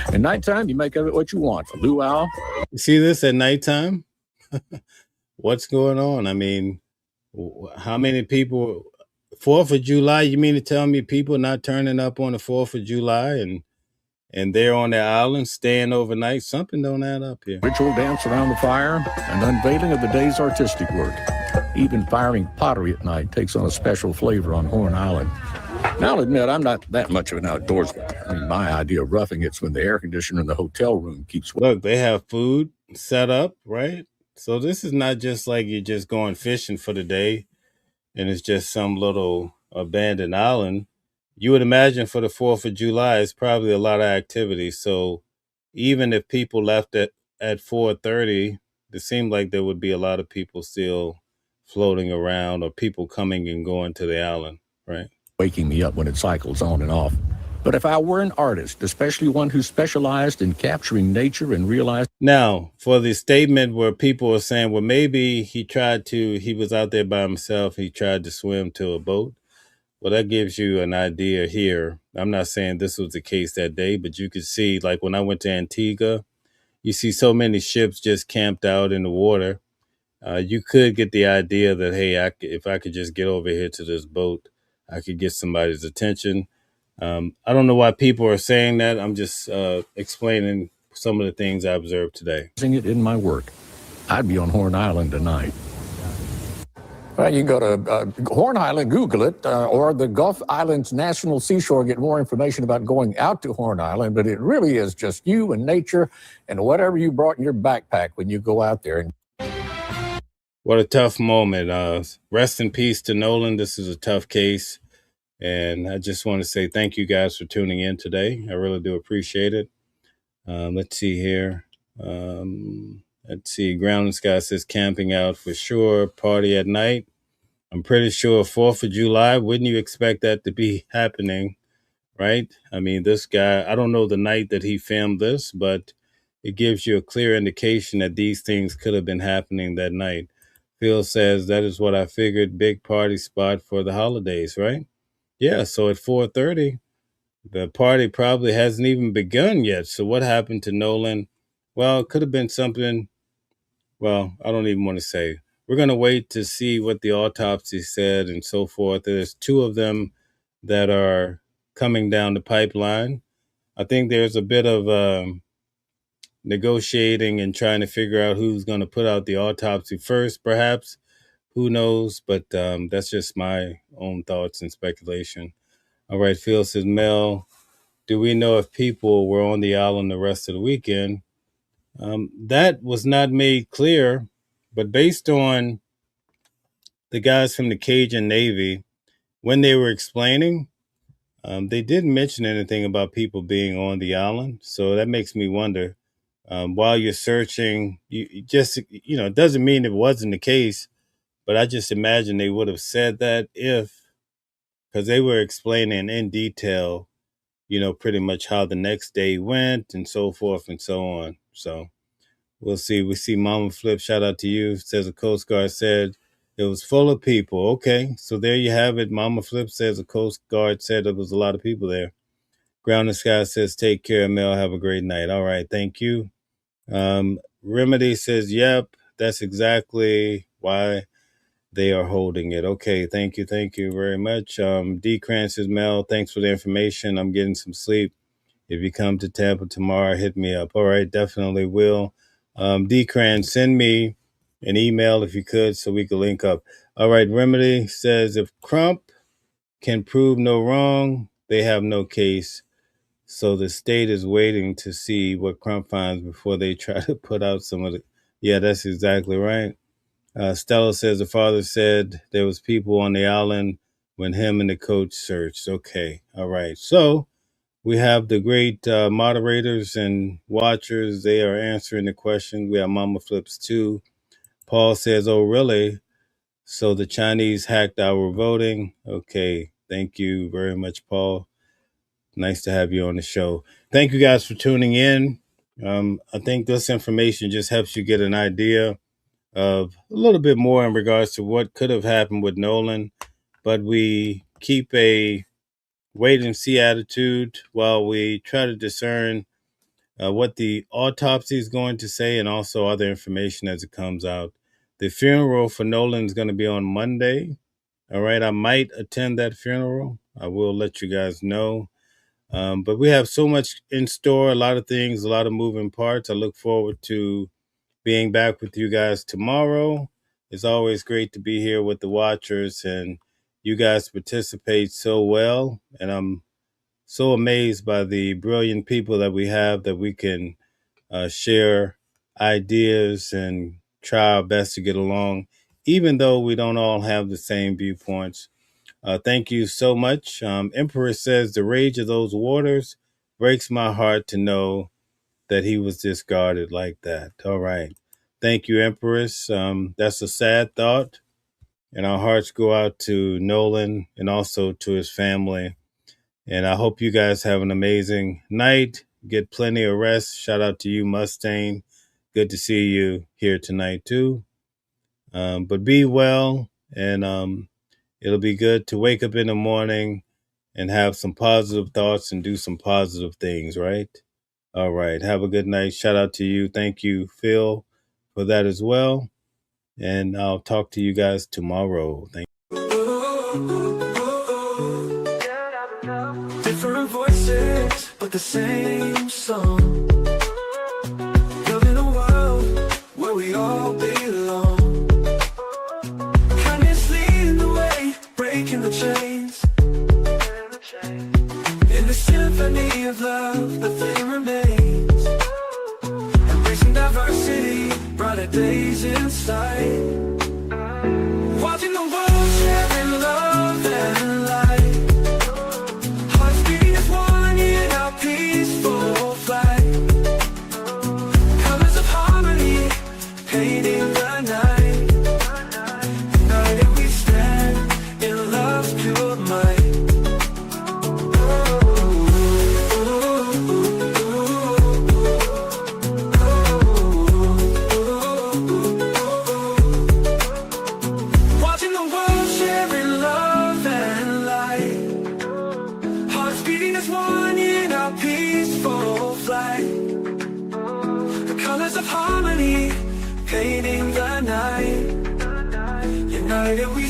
At nighttime, you make of it what you want. A luau. You see this at nighttime? What's going on? How many people? 4th of July, you mean to tell me people not turning up on the 4th of July and they're on the island staying overnight? Something don't add up here. Ritual dance around the fire, an unveiling of the day's artistic work. Even firing pottery at night takes on a special flavor on Horn Island. Now, I'll admit, I'm not that much of an outdoorsman. My idea of roughing it's when the air conditioner in the hotel room keeps... Look, they have food set up, right? So this is not just like you're just going fishing for the day and it's just some little abandoned island. You would imagine for the 4th of July, it's probably a lot of activity. So even if people left at 4:30, it seemed like there would be a lot of people still floating around or people coming and going to the island, right? Waking me up when it cycles on and off. But if I were an artist, especially one who specialized in capturing nature and realized. Now, for the statement where people are saying, well, maybe he was out there by himself, he tried to swim to a boat. Well, that gives you an idea here. I'm not saying this was the case that day, but you could see, like when I went to Antigua, you see so many ships just camped out in the water. You could get the idea that, hey, if I could just get over here to this boat, I could get somebody's attention. I don't know why people are saying that. I'm just explaining some of the things I observed today. It in my work, I'd be on Horn Island tonight. Well, you can go to Horn Island, Google it, or the Gulf Islands National Seashore, get more information about going out to Horn Island. But it really is just you and nature and whatever you brought in your backpack when you go out there. What a tough moment. Rest in peace to Nolan. This is a tough case. And I just want to say thank you guys for tuning in today. I really do appreciate it. Let's see here. Let's see. Ground and Sky says camping out for sure. Party at night. I'm pretty sure 4th of July. Wouldn't you expect that to be happening? Right? I mean, this guy, I don't know the night that he filmed this, but it gives you a clear indication that these things could have been happening that night. Phil says that is what I figured. Big party spot for the holidays, right? Yeah. So at 4:30, the party probably hasn't even begun yet. So what happened to Nolan? Well, it could have been something. Well, I don't even want to say. We're going to wait to see what the autopsy said and so forth. There's 2 of them that are coming down the pipeline. I think there's a bit of negotiating and trying to figure out who's going to put out the autopsy first, perhaps. Who knows? But that's just my own thoughts and speculation. All right, Phil says, Mel, do we know if people were on the island the rest of the weekend? That was not made clear, but based on the guys from the Cajun Navy, when they were explaining, they didn't mention anything about people being on the island. So that makes me wonder, while you're searching, you just, it doesn't mean it wasn't the case, but I just imagine they would have said that because they were explaining in detail, pretty much how the next day went and so forth and so on. So we'll see. We see Mama Flip, shout out to you, says the Coast Guard said it was full of people. Okay, so there you have it. Mama Flip says the Coast Guard said there was a lot of people there. Ground and Sky says, take care, Mel. Have a great night. All right, thank you. Remedy says, yep, that's exactly why they are holding it. Okay, thank you very much. D. Cran says, Mel, thanks for the information. I'm getting some sleep. If you come to Tampa tomorrow, hit me up. All right, definitely will. D. Cran, send me an email if you could so we could link up. All right, Remedy says, if Crump can prove no wrong, they have no case. So the state is waiting to see what Crump finds before they try to put out some of the. Yeah, that's exactly right. Stella says the father said there was people on the island when him and the coach searched. Okay, all right. So we have the great moderators and watchers. They are answering the question. We have Mama Flips too. Paul says, oh, really? So the Chinese hacked our voting. Okay, thank you very much, Paul. Nice to have you on the show. Thank you guys for tuning in. I think this information just helps you get an idea of a little bit more in regards to what could have happened with Nolan, but we keep a wait and see attitude while we try to discern what the autopsy is going to say and also other information as it comes out. The funeral for Nolan is going to be on Monday. All right, I might attend that funeral. I will let you guys know. But we have so much in store, a lot of things, a lot of moving parts. I look forward to being back with you guys tomorrow. It's always great to be here with the watchers, and you guys participate so well. And I'm so amazed by the brilliant people that we have that we can share ideas and try our best to get along, even though we don't all have the same viewpoints. Thank you so much. Emperor says, the rage of those waters breaks my heart to know that he was discarded like that. All right. Thank you, Empress. That's a sad thought. And our hearts go out to Nolan and also to his family. And I hope you guys have an amazing night. Get plenty of rest. Shout out to you, Mustang. Good to see you here tonight, too. But be well. And it'll be good to wake up in the morning and have some positive thoughts and do some positive things, right? All right. Have a good night. Shout out to you. Thank you, Phil, for that as well. And I'll talk to you guys tomorrow. Thank Different voices, but the same song. Building a world where we all belong. Kindness leading the way, breaking the chains. In the symphony of love, the theme remains. Embracing diversity, brighter days in sight. Watching the world sharing love and light. Hearts beating as one in our peaceful flight. Colors of harmony, painting the night. United we stand in love's pure might. Watching the world sharing love and light. Hearts beating as one in our peaceful flight. The colors of harmony, painting the night. United we